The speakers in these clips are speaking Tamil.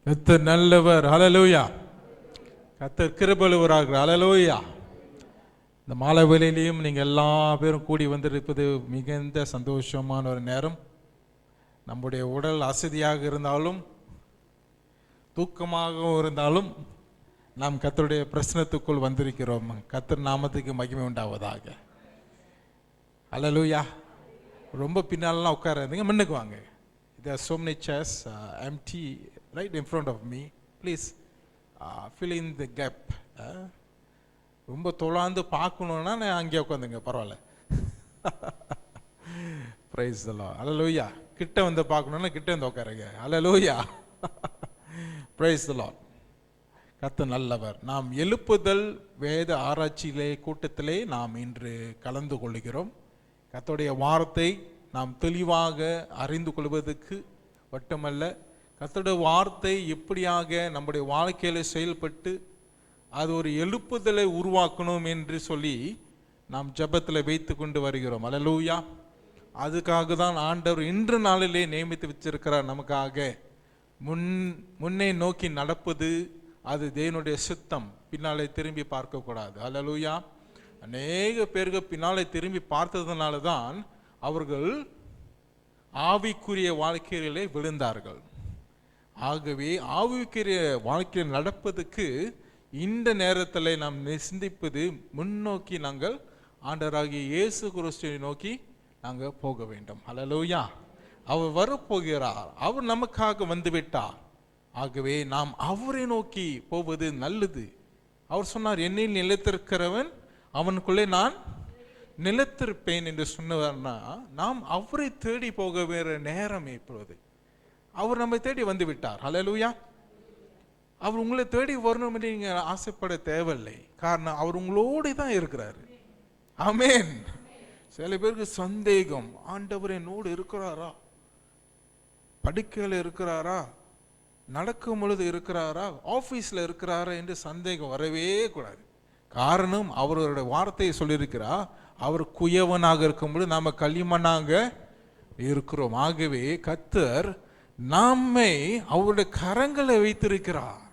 கர்த்தர் நல்லவர். ஹல்லேலூயா. கர்த்தர் கிருபையுள்ளவராக. ஹல்லேலூயா. இந்த மாலை வேளையிலையும் நீங்கள் எல்லா பேரும் கூடி வந்திருப்பது மிகுந்த சந்தோஷமான ஒரு நேரம். நம்முடைய உடல் அசதியாக இருந்தாலும் தூக்கமாக இருந்தாலும் நாம் கர்த்தருடைய பிரசன்னத்துக்குள் வந்திருக்கிறோம். கர்த்தர் நாமத்துக்கு மகிமை உண்டாவதாக. ஹல்லேலூயா. ரொம்ப பின்னாலலாம் உட்காராதீங்க, முன்னுக்கு வாங்க. There are so many chairs empty right in front of me. Please fill in the gap. ரொம்ப தொழாந்து பார்க்கணுன்னா நான் அங்கே உட்காந்துங்க, பரவாயில்ல. Praise the Lord. Hallelujah. கிட்ட வந்து பார்க்கணுன்னா கிட்ட வந்து உட்காருங்க. Hallelujah. Praise the Lord. கர்த்தர் நல்லவர். நாம் எழுப்புதல் வேத ஆராய்ச்சியிலே கூட்டத்திலே நாம் இன்று கலந்து கொள்கிறோம். கர்த்தருடைய வார்த்தை நாம் தெளிவாக அறிந்து கொள்வதற்கு மட்டுமல்ல, கர்த்தருடைய வார்த்தை எப்படியாக நம்முடைய வாழ்க்கையில் செயல்பட்டு அது ஒரு எழுப்புதலை உருவாக்கணும் என்று சொல்லி நாம் ஜெபத்தில் வைத்து கொண்டு வருகிறோம். அல்லேலூயா. அதுக்காக தான் ஆண்டவர் இன்று நாளிலே நியமித்து வச்சிருக்கிறார் நமக்காக. முன்னே நோக்கி நடப்பது அது தேவனுடைய சித்தம். பின்னாலே திரும்பி பார்க்கக்கூடாது. அல்லேலூயா. அநேக பேருக்கு பின்னாலே திரும்பி பார்த்ததுனால தான் அவர்கள் ஆவிக்குரிய வாழ்க்கையிலே விழுந்தார்கள். ஆகவே ஆவிக்குரிய வாழ்க்கையில் நடப்பதுக்கு இந்த நேரத்தில் நாம் சிந்திப்பது முன்னோக்கி நாங்கள் ஆண்டவராகிய இயேசு கிறிஸ்துவை நோக்கி நாங்கள் போக வேண்டும். அல்லேலூயா. அவர் வரப்போகிறார். அவர் நமக்காக வந்துவிட்டார். ஆகவே நாம் அவரை நோக்கி போவது நல்லது. அவர் சொன்னார், என்னில் நிலைத்திருக்கிறவன் அவனுக்குள்ளே நான் நிலைத்திருப்பேன் என்று சொன்னவர்னா நாம் அவரை தேடி போக வேற நேரம் இப்பொழுது. அவர் நம்மை தேடி வந்து விட்டார். ஹல்லேலூயா. அவர் உங்களை தேடி வரணும் என்று நீங்க ஆசைப்பட தேவையில்லை. காரணம் அவர் உங்களோடு தான் இருக்கிறாரு. ஆமென். சில பேருக்கு சந்தேகம், ஆண்டவர் என்னோடு இருக்கிறாரா, படுக்கையில் இருக்கிறாரா, நடக்கும் பொழுது இருக்கிறாரா, ஆபீஸ்ல இருக்கிறாரா என்று சந்தேகம் வரவே கூடாது. காரணம் அவருடைய வார்த்தையை சொல்லியிருக்கிறார், அவர் குயவனாக இருக்கும்போது நாம களிமண்ணாக இருக்கிறோம். ஆகவே கர்த்தர் நம்மை அவருடைய கரங்களை வைத்திருக்கிறார்.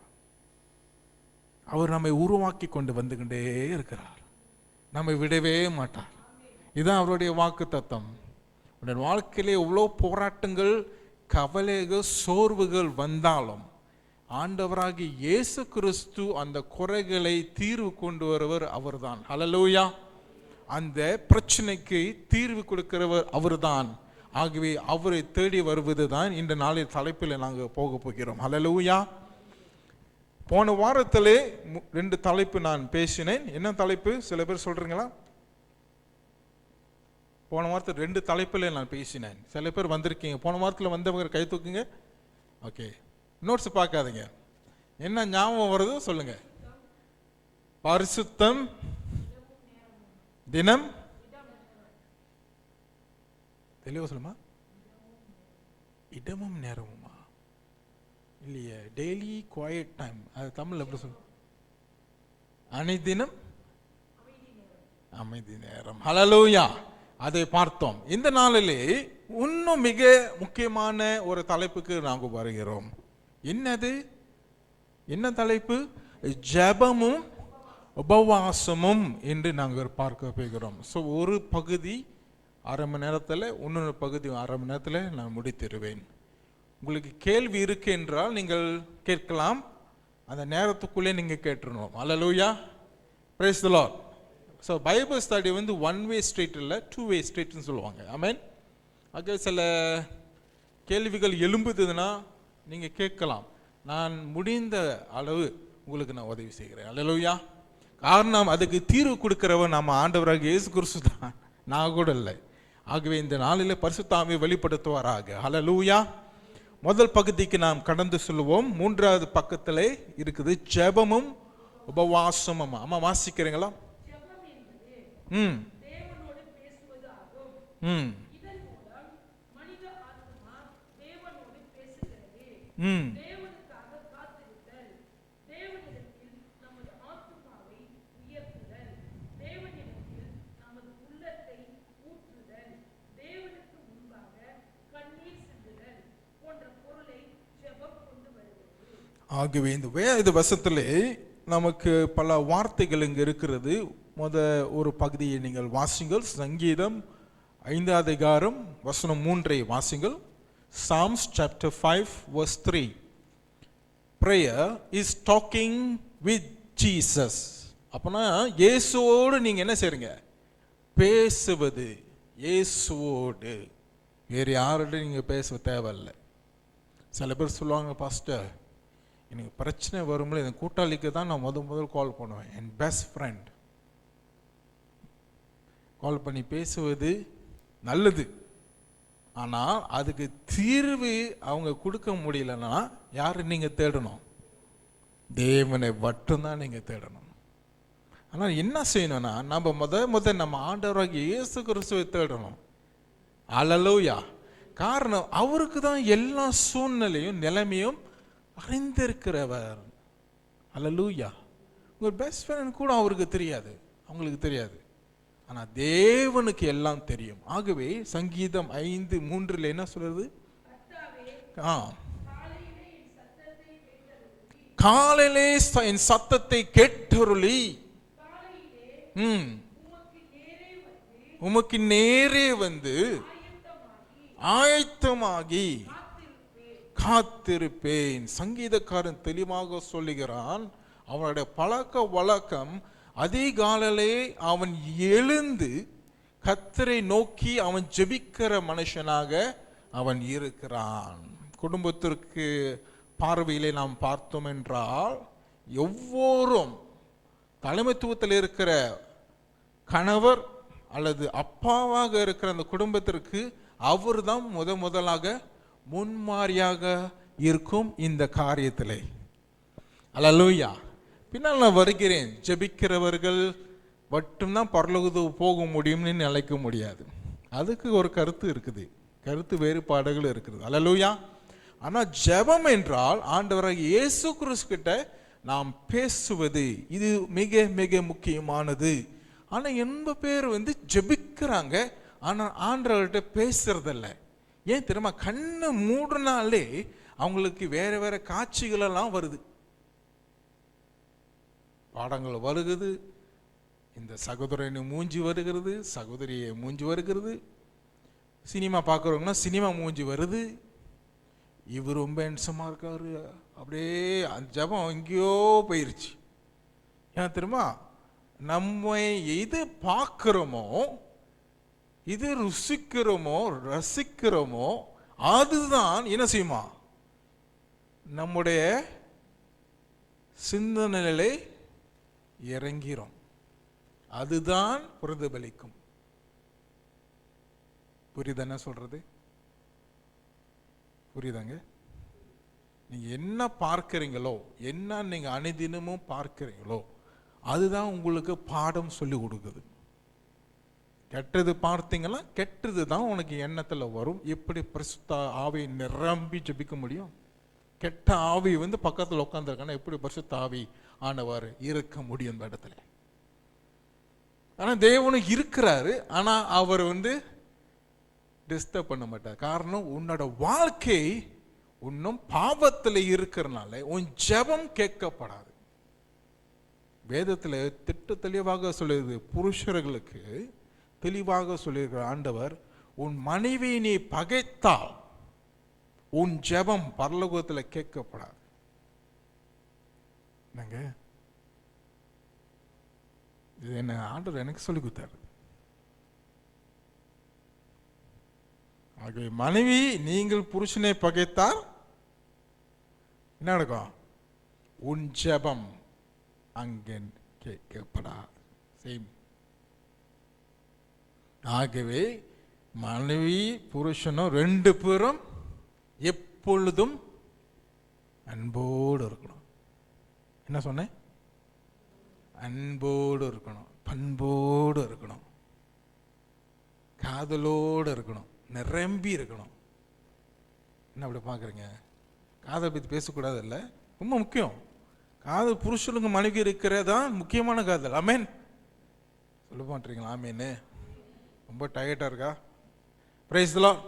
அவர் நம்மை உருவாக்கி கொண்டு வந்து கொண்டே இருக்கிறார். நம்மை விடவே மாட்டார். இதுதான் அவருடைய வாக்கு தத்தம். உடைய வாழ்க்கையிலே எவ்வளோ போராட்டங்கள், கவலைகள், சோர்வுகள் வந்தாலும் ஆண்டவராகி இயேசு கிறிஸ்து அந்த குறைகளை தீர்வு கொண்டு வருவர் அவர்தான். ஹல்லேலூயா. அந்த பிரச்சனைக்கு தீர்வு கொடுக்கிறவர் அவர்தான். ஆகவே அவரை தேடி வருவது தான் இந்த நாளின் தலைப்பில் நாங்கள் போக போகிறோம். ஹல்லேலூயா. போன வாரத்திலே 2 தலைப்பு நான் பேசினேன். என்ன தலைப்பு சில பேர் சொல்றீங்களா? போன வாரத்தில் 2 தலைப்பில் நான் பேசினேன். சில பேர் வந்திருக்கீங்க. போன வாரத்தில் வந்தவங்க கை தூக்குங்க. ஓகே, நோட்ஸ் பார்க்காதீங்க. என்ன ஞாபகம் வருதோ சொல்லுங்க. பரிசுத்தம், தினம், தெளிவா சொல்லுமா, இடமும் நேரமுமா இல்லையே, டெய்லி குவாய்ட் டைம், அது தமிழ் எப்படி சொல்ல, அனைதினம் அமைதி நேரம். ஹல்லேலூயா. அதை பார்த்தோம். இந்த நாளிலே இன்னும் மிக முக்கியமான ஒரு தலைப்புக்கு நாங்கள் வருகிறோம். என்னது? என்ன தலைப்பு? ஜெபமும் உபவாசமும் என்று நாங்கள் பார்க்க போகிறோம். ஸோ ஒரு பகுதி அரை மணி நேரத்தில், இன்னொரு பகுதி அரை மணி நேரத்தில் நான் முடித்திருவேன். உங்களுக்கு கேள்வி இருக்கு என்றால் நீங்கள் கேட்கலாம். அந்த நேரத்துக்குள்ளே நீங்கள் கேட்டுருணும். Hallelujah. Praise the lord. So Bible study வந்து 1 வே ஸ்ட்ரீட் இல்லை, 2 வே ஸ்ட்ரீட்னு சொல்லுவாங்க. ஆமென். ஆக சில கேள்விகள் எழும்புதுன்னா நீங்கள் கேட்கலாம். நான் முடிந்த அளவு உங்களுக்கு நான் உதவி செய்கிறேன். அல்லேலூயா. காரணம் அதுக்கு தீர்வு கொடுக்கிறவன் நம்ம ஆண்டவராக இயேசு கிறிஸ்து தான், நான் கூட இல்லை. ஆகவே இந்த நாளில் பரிசுத்த ஆவியை வெளிப்படுத்துவாராக. அல்லேலூயா. முதல் பகுதிக்கு நாம் கடந்து சொல்லுவோம். 3வது பக்கத்திலே இருக்குது ஜெபமும் உபவாசமும். அம்மா வாசிக்கிறீங்களா? ஆகவே இந்த வேத வசனத்திலே நமக்கு பல வார்த்தைகள் இங்கு இருக்கிறது. ஒரு பகுதியை நீங்கள் வாசிங்கள். சங்கீதம் 5 அதிகாரம் வசனம் 3 வாசிங்கள். Psalms chapter 5 verse 3. Prayer is talking with Jesus. அப்பனா இயேசுவோடு நீங்க என்ன செய்றீங்க? பேசுவது. இயேசுவோடு, வேறு யாரோட நீங்க பேச தேவையில்லை. சில பேர் சொல்லுவாங்க, பாஸ்டர் எனக்கு பிரச்சனை வரும்போது என் கூட்டாளிக்கு தான் நான் முதல் கால் பண்ணுவேன். என் பெஸ்ட் ஃப்ரெண்ட் கால் பண்ணி பேசுவது நல்லது. ஆனால் அதுக்கு தீர்வு அவங்க கொடுக்க முடியலன்னா யாரு நீங்கள் தேடணும்? தேவனை மட்டும்தான் நீங்கள் தேடணும். ஆனால் என்ன செய்யணும்னா நம்ம நம்ம ஆண்டவராகிய இயேசு கிறிஸ்துவை தேடணும். அல்லேலூயா. காரணம் அவருக்கு தான் எல்லா சூழ்நிலையும் நிலைமையும் அறிந்திருக்கிறவர். அல்லேலூயா. உங்கள் பெஸ்ட் ஃப்ரெண்ட் கூட அவருக்கு தெரியாது, அவங்களுக்கு தெரியாது. ஆனால் தேவனுக்கு எல்லாம் தெரியும். ஆகவே சங்கீதம் 5:3 என்ன சொல்றது? காலையிலே என் சத்தத்தை கேட்டருளி உமக்கு நேரே வந்து ஆயத்தமாகி காத்திருப்பேன். சங்கீதக்காரன் தெளிவாக சொல்லுகிறான், அவனுடைய பழக்க வழக்கம் அதிகாலையிலே அவன் எழுந்து கர்த்தரை நோக்கி அவன் ஜெபிக்கிற மனுஷனாக அவன் இருக்கிறான். குடும்பத்திற்கு பார்வையிலே நாம் பார்த்தோம் என்றால், ஒவ்வொருவரும் தலைமைத்துவத்தில் இருக்கிற கணவர் அல்லது அப்பாவாக இருக்கிற அந்த குடும்பத்திற்கு அவர் தான் முதலாக முன்மாறியாக இருக்கும் இந்த காரியத்திலே. அல்லேலூயா. பின்னால் நான் வருகிறேன். ஜெபிக்கிறவர்கள் மட்டும்தான் பரலோகத்துக்கு போக முடியும்னு நினைக்க முடியாது. அதுக்கு ஒரு கருத்து இருக்குது, கருத்து வேறுபாடுகள் இருக்குது. அல்லேலூயா. ஆனால் ஜெபம் என்றால் ஆண்டவராகிய இயேசு கிறிஸ்து கிட்ட நாம் பேசுவது, இது மிக மிக முக்கியமானது. ஆனால் எந்த பேர் ஜெபிக்கிறாங்க, ஆனால் ஆண்டவர்கிட்ட பேசுறதில்ல. ஏன் தெரியுமா? கண்ணை மூடினாலே அவங்களுக்கு வேற வேற காட்சிகள் எல்லாம் வருது, பாடங்கள் வருகிறது. இந்த சகோதரனை மூஞ்சி வருகிறது, சகோதரியை மூஞ்சி வருகிறது. சினிமா பார்க்குறவங்கன்னா சினிமா மூஞ்சி வருது. இவர் ரொம்ப ஹேண்ட்ஸமா இருக்காரு, அப்படியே அந்த ஜபம் எங்கேயோ போயிருச்சு. ஏன் தெரியுமா? நம்ம எது பார்க்கிறோமோ, இது ருசிக்கிறோமோ ரசிக்கிறோமோ, அதுதான் என்ன செய்யுமா நம்முடைய சிந்தனையிலே இறங்கிறோம், அதுதான் பிரதிபலிக்கும். புரியுது என்ன சொல்றது? புரியுதாங்க? நீங்க என்ன பார்க்கிறீங்களோ, என்ன நீங்க அனுதினமும் பார்க்கிறீங்களோ, அதுதான் உங்களுக்கு பாடம் சொல்லி கொடுக்குது. கெட்டது பார்த்தீங்களா, கெட்டது தான் உனக்கு எண்ணத்துல வரும். எப்படி பரிசுத்த ஆவி நிரம்பி ஜெபிக்க முடியும்? கெட்ட ஆவி பக்கத்தில் உட்காந்துருக்கானா எப்படி பரிசுத்த ஆவி ஆனவர் இருக்க முடியும் இந்த இடத்துல? ஆனா தேவனும் இருக்கிறாரு, ஆனா அவர் டிஸ்டர்ப் பண்ண மாட்டார். காரணம், உன்னோட வாழ்க்கை இன்னும் பாவத்தில் இருக்கிறனால உன் ஜெபம் கேட்கப்படாது. வேதத்தில் திட்ட தெளிவாக சொல்லுது, புருஷர்களுக்கு தெளிவாக சொல்லியிருக்கிற ஆண்டவர், உன் மனைவி நீ பகைத்தால் உன் ஜெபம் பரலோகத்தில் கேட்கப்படாது. இது என்ன ஆண்டவர் எனக்கு சொல்லி கொடுத்தாரு. ஆகவே மனைவி நீங்கள் புருஷனை பகைத்தால் என்ன நடக்கும்? உன் ஜெபம் அங்கே கேட்கப்படாது. சேம். ஆகவே மனைவி புருஷனும் 2 பேரும் எப்பொழுதும் அன்போடு இருக்கணும். என்ன சொன்னேன்? அன்போடு இருக்கணும், பண்போடு இருக்கணும், காதலோடு இருக்கணும், நிரம்பி இருக்கணும். என்ன அப்படி பார்க்குறீங்க? காதல் பற்றி பேசக்கூடாது இல்லை, ரொம்ப முக்கியம். காதல் புருஷனுக்கு மனைவி இருக்கிறதான் முக்கியமான காதல். ஆமேன் சொல்ல மாட்டீங்களா? ஆமேன்னு ரொம்ப டயர்டாக இருக்கா? Price the lord.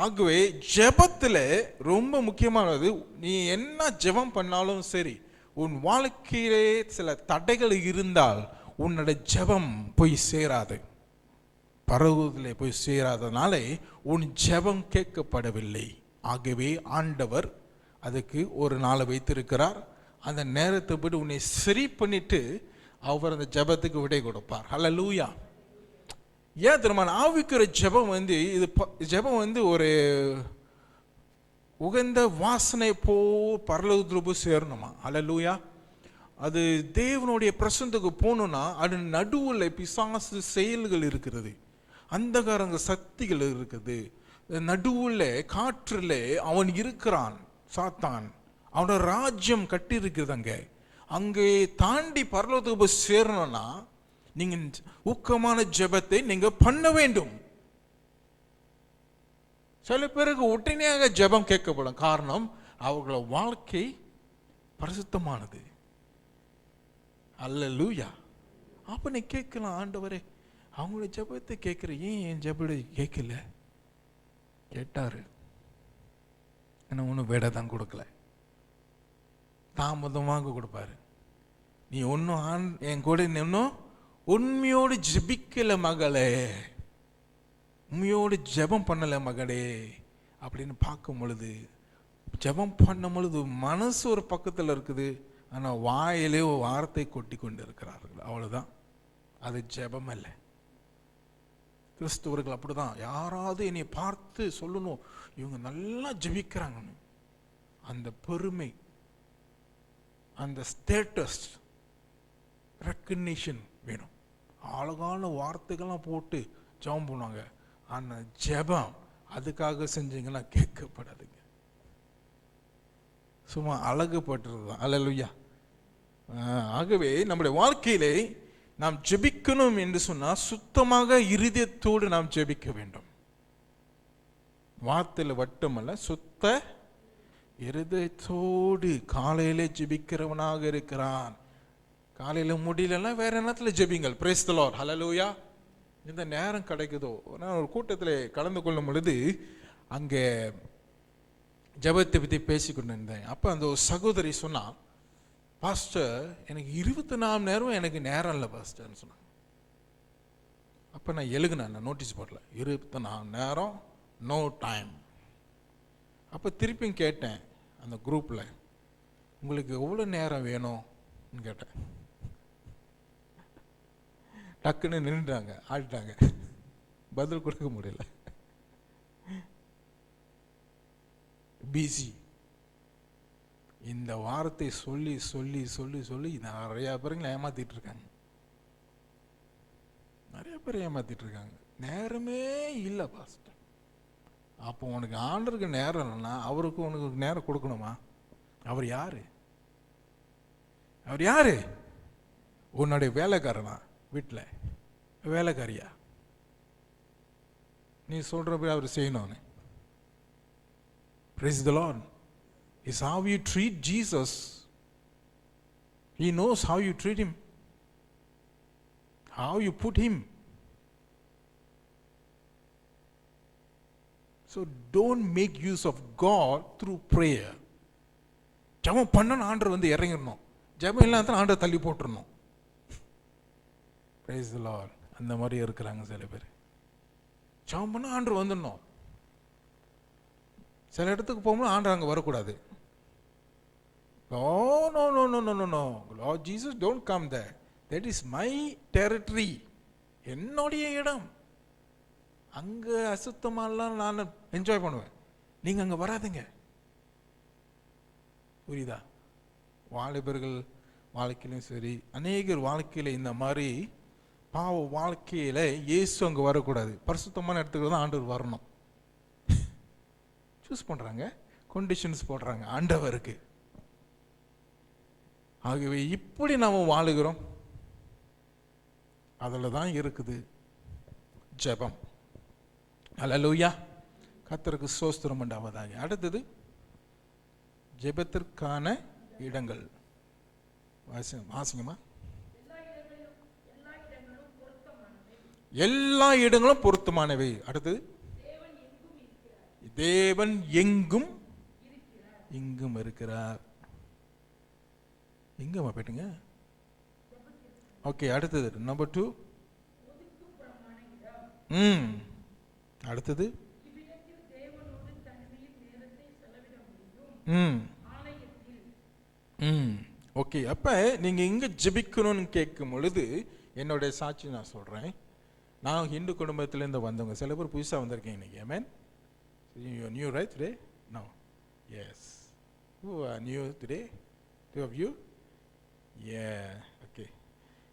ஆகவே ஜெபத்தில் ரொம்ப முக்கியமானது, நீ என்ன ஜெபம் பண்ணாலும் சரி, உன் வாழ்க்கையிலே சில தடைகள் இருந்தால் உன்னோட ஜெபம் போய் சேராது, பரவுதலே போய் சேராதனாலே உன் ஜெபம் கேட்கப்படவில்லை. ஆகவே ஆண்டவர் அதுக்கு ஒரு நாளை வைத்திருக்கிறார். அந்த நேரத்தை போய்ட்டு உன்னை சரி பண்ணிட்டு அவர் அந்த ஜெபத்துக்கு விடை கொடுப்பார். ஹல்லேலூயா. ஏன் தெரியுமா? ஆவிக்கிற ஜெபம் இது ஜெபம் ஒரு உகந்த வாசனை போ பரலோகத்தில் போய் சேரணுமா. ஹல்லேலூயா. அது தேவனுடைய பிரசன்னத்துக்கு போகணும்னா அது நடுவில் பிசாசு செயல்கள் இருக்கிறது, அந்தகாரங்க சக்திகள் இருக்குது, நடுவில் காற்றில் அவன் இருக்கிறான், சாத்தான். அவனோட ராஜ்யம் கட்டி இருக்கிறது. அங்கே தாண்டி பரலோகத்துக்கு போய் சேரணும்னா நீங்க ஊக்கமான ஜெபத்தை நீங்க பண்ண வேண்டும். சில பேருக்கு உடனேயாக ஜெபம் கேட்கப்படும். காரணம், அவர்களோட வாழ்க்கை பரிசுத்தமானது. அல்லேலூயா. அப்ப நீ கேட்கலாம், ஆண்டவரே அவங்களோட ஜெபத்தை கேட்கிற, ஏன் என் ஜெபத்தை கேட்கல? கேட்டாரு, என்ன ஒன்றும் வேட தான் கொடுக்கல, தாமதமாக கொடுப்பாரு. நீ ஒன்றும் என் கூட இன்னும் உண்மையோடு ஜெபிக்கல மகளே, உண்மையோடு ஜெபம் பண்ணல மகளே அப்படின்னு பார்க்கும் பொழுது, ஜெபம் பண்ணும் பொழுது மனசு ஒரு பக்கத்தில் இருக்குது, ஆனால் வாயிலே ஒரு வார்த்தை கொட்டி கொண்டு இருக்கிறார்கள், அவ்வளோதான். அது ஜெபம் அல்ல. கிறிஸ்துவர்கள் அப்படிதான். யாராவது என்னை பார்த்து சொல்லணும், இவங்க நல்லா ஜெபிக்கிறாங்கன்னு, அந்த பெருமை, அந்த ஸ்டேட்டஸ், ரெக்கக்னிஷன் வேணும். அழகான வார்த்தைகள்லாம் போட்டு ஜெபம் பண்ணுவாங்க, ஆனால் ஜெபம் அதுக்காக செஞ்சீங்கன்னா கேட்கப்படாதுங்க. சும்மா அழகுப்பட்டுறது தான். அல்லேலூயா. ஆகவே நம்முடைய வாழ்க்கையிலே நாம் ஜெபிக்கணும் என்று சொன்னால் சுத்தமாக இருதயத்தோடு நாம் ஜெபிக்க வேண்டும். வார்த்தையில் வட்டமல்ல, சுத்த இருதயத்தோடு காலையிலே ஜெபிக்கிறவனாக இருக்கிறான். காலையில் முடியலன்னா வேற நேரத்தில் ஜெபிங்கள். Price the Lord. ஹல்லேலூயா. இந்த நேரம் கிடைக்குதோ. நான் ஒரு கூட்டத்தில் கலந்து கொள்ளும் பொழுது அங்கே ஜெபத்தை பற்றி பேசிக்கொண்டு இருந்தேன். அப்போ அந்த ஒரு சகோதரி சொன்னான், பாஸ்டர் எனக்கு 24 நேரம் எனக்கு நேரம் இல்லை பாஸ்டர்னு சொன்னாங்க. அப்போ நான் எழுகுனேன், நான் நோட்டீஸ் போடல, 24 நேரம் நோ டைம். அப்போ திருப்பியும் கேட்டேன் அந்த குரூப்பில், உங்களுக்கு எவ்வளோ நேரம் வேணும்னு கேட்டேன். டக்குன்னு நின்றுட்டாங்க, ஆடிட்டாங்க, பதில் கொடுக்க முடியல. பிசி. இந்த வார்த்தை சொல்லி சொல்லி சொல்லி சொல்லி நிறைய பேருங்களை ஏமாத்திட்டு இருக்காங்க. நிறைய பேர் ஏமாத்திட்டு இருக்காங்க. நேரமே இல்லை பாஸ்டர். அப்போ உனக்கு ஆண்டருக்கு நேரம் இல்லைன்னா அவருக்கு உனக்கு நேரம் கொடுக்கணுமா? அவர் யாரு? அவர் யாரு? உன்னுடைய வேலைக்காரனா? வீட்டில் வேலைக்காரியா? நீ சொல்றபடி அவர் செய்யணும்னு. Praise the Lord. It's how you treat Jesus. He knows how you treat him, how you put him. So don't make use of God through prayer. ஜெபம் பண்ணணும், ஆண்டவர் இறங்கிடணும். ஜெபம் இல்லாத ஆண்டவர் தள்ளி போட்டுடணும். Praise the Lord. அந்த மாதிரி இருக்கிறாங்க சில பேர். ஜெபம் பண்ண ஆண்டவர் வந்துடணும். சில இடத்துக்கு போகும்போது ஆண்டவர் அங்கே வரக்கூடாது. Oh, no, no, no, no, no, no. Lord Jesus, don't come there. That is my territory. என்னுடைய இடம். அங்கே அசுத்தமாலாம் நான் என்ஜாய் பண்ணுவேன், நீங்கள் அங்கே வராதுங்க. புரியுதா? வாலிபர்கள் வாழ்க்கையிலும் சரி, அநேகர் வாழ்க்கையில் இந்த மாதிரி பாவ வாழ்க்கையில் இயேசு அங்கே வரக்கூடாது. பரிசுத்தமான இடத்துக்கு தான் ஆண்டவர் வரணும். சூஸ் பண்ணுறாங்க, கண்டிஷன்ஸ் போடுறாங்க ஆண்டவருக்கு. ஆகவே இப்படி நாம் வாழுகிறோம். அதில் தான் இருக்குது ஜெபம். அல்லேலூயா. கர்த்தருக்கு ஸ்தோத்திரம் உண்டாவதாக. அடுத்தது ஜெபத்திற்கான இடங்கள். வாசிங்கம்மா. எல்லா இடங்களும் பொருத்தமானவை. அடுத்தது தேவன் எங்கும் இங்கும் இருக்கிறார். எங்கம்மா போயிட்டுங்க? ஓகே, அடுத்தது நம்பர் 2. அடுத்தது ஓகே. அப்ப நீங்க எங்க ஜெபிக்கணும்னு கேட்கும் பொழுது என்னுடைய சாட்சி நான் சொல்றேன். நான் ஹிந்து குடும்பத்திலேருந்து வந்தவங்க. சில பேர் புதுசாக வந்திருக்கேன் இன்னைக்கு. ஆமென். You new right today? No. Yes. Who are new today? 2 of you? Yeah. Okay.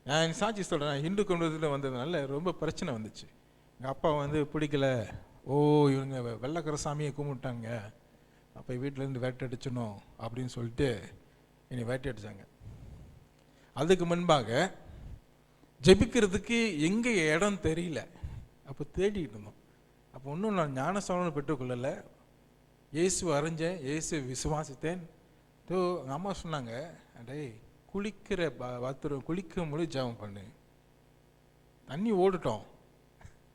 நான் சாட்சி சொல்கிறேன். ஹிந்து குடும்பத்தில் வந்ததுனால ரொம்ப பிரச்சனை வந்துச்சு. எங்கள் அப்பா வந்து பிடிக்கல. இவங்க வெள்ளைக்கர சாமியை கும்பிட்டாங்க, அப்போ வீட்டிலேருந்து வேட்டை அடிச்சணும் அப்படின்னு சொல்லிட்டு என்னை வேட்டை அடித்தாங்க. அதுக்கு முன்பாக ஜெபிக்கிறதுக்கு எங்கே இடம் தெரியல. அப்போ தேடிட்டு இருந்தோம். அப்போ ஒன்றும் நான் ஞானஸ்நானம் பெற்றுக்கொள்ளலை. இயேசு அறிஞ்சேன், இயேசு விசுவாசித்தேன். எங்கள் அம்மா சொன்னாங்க, டேய் குளிக்கிற பாத்ரூம் குளிக்க முடி ஜெபம் பண்ணு, தண்ணி ஓடிட்டோம்,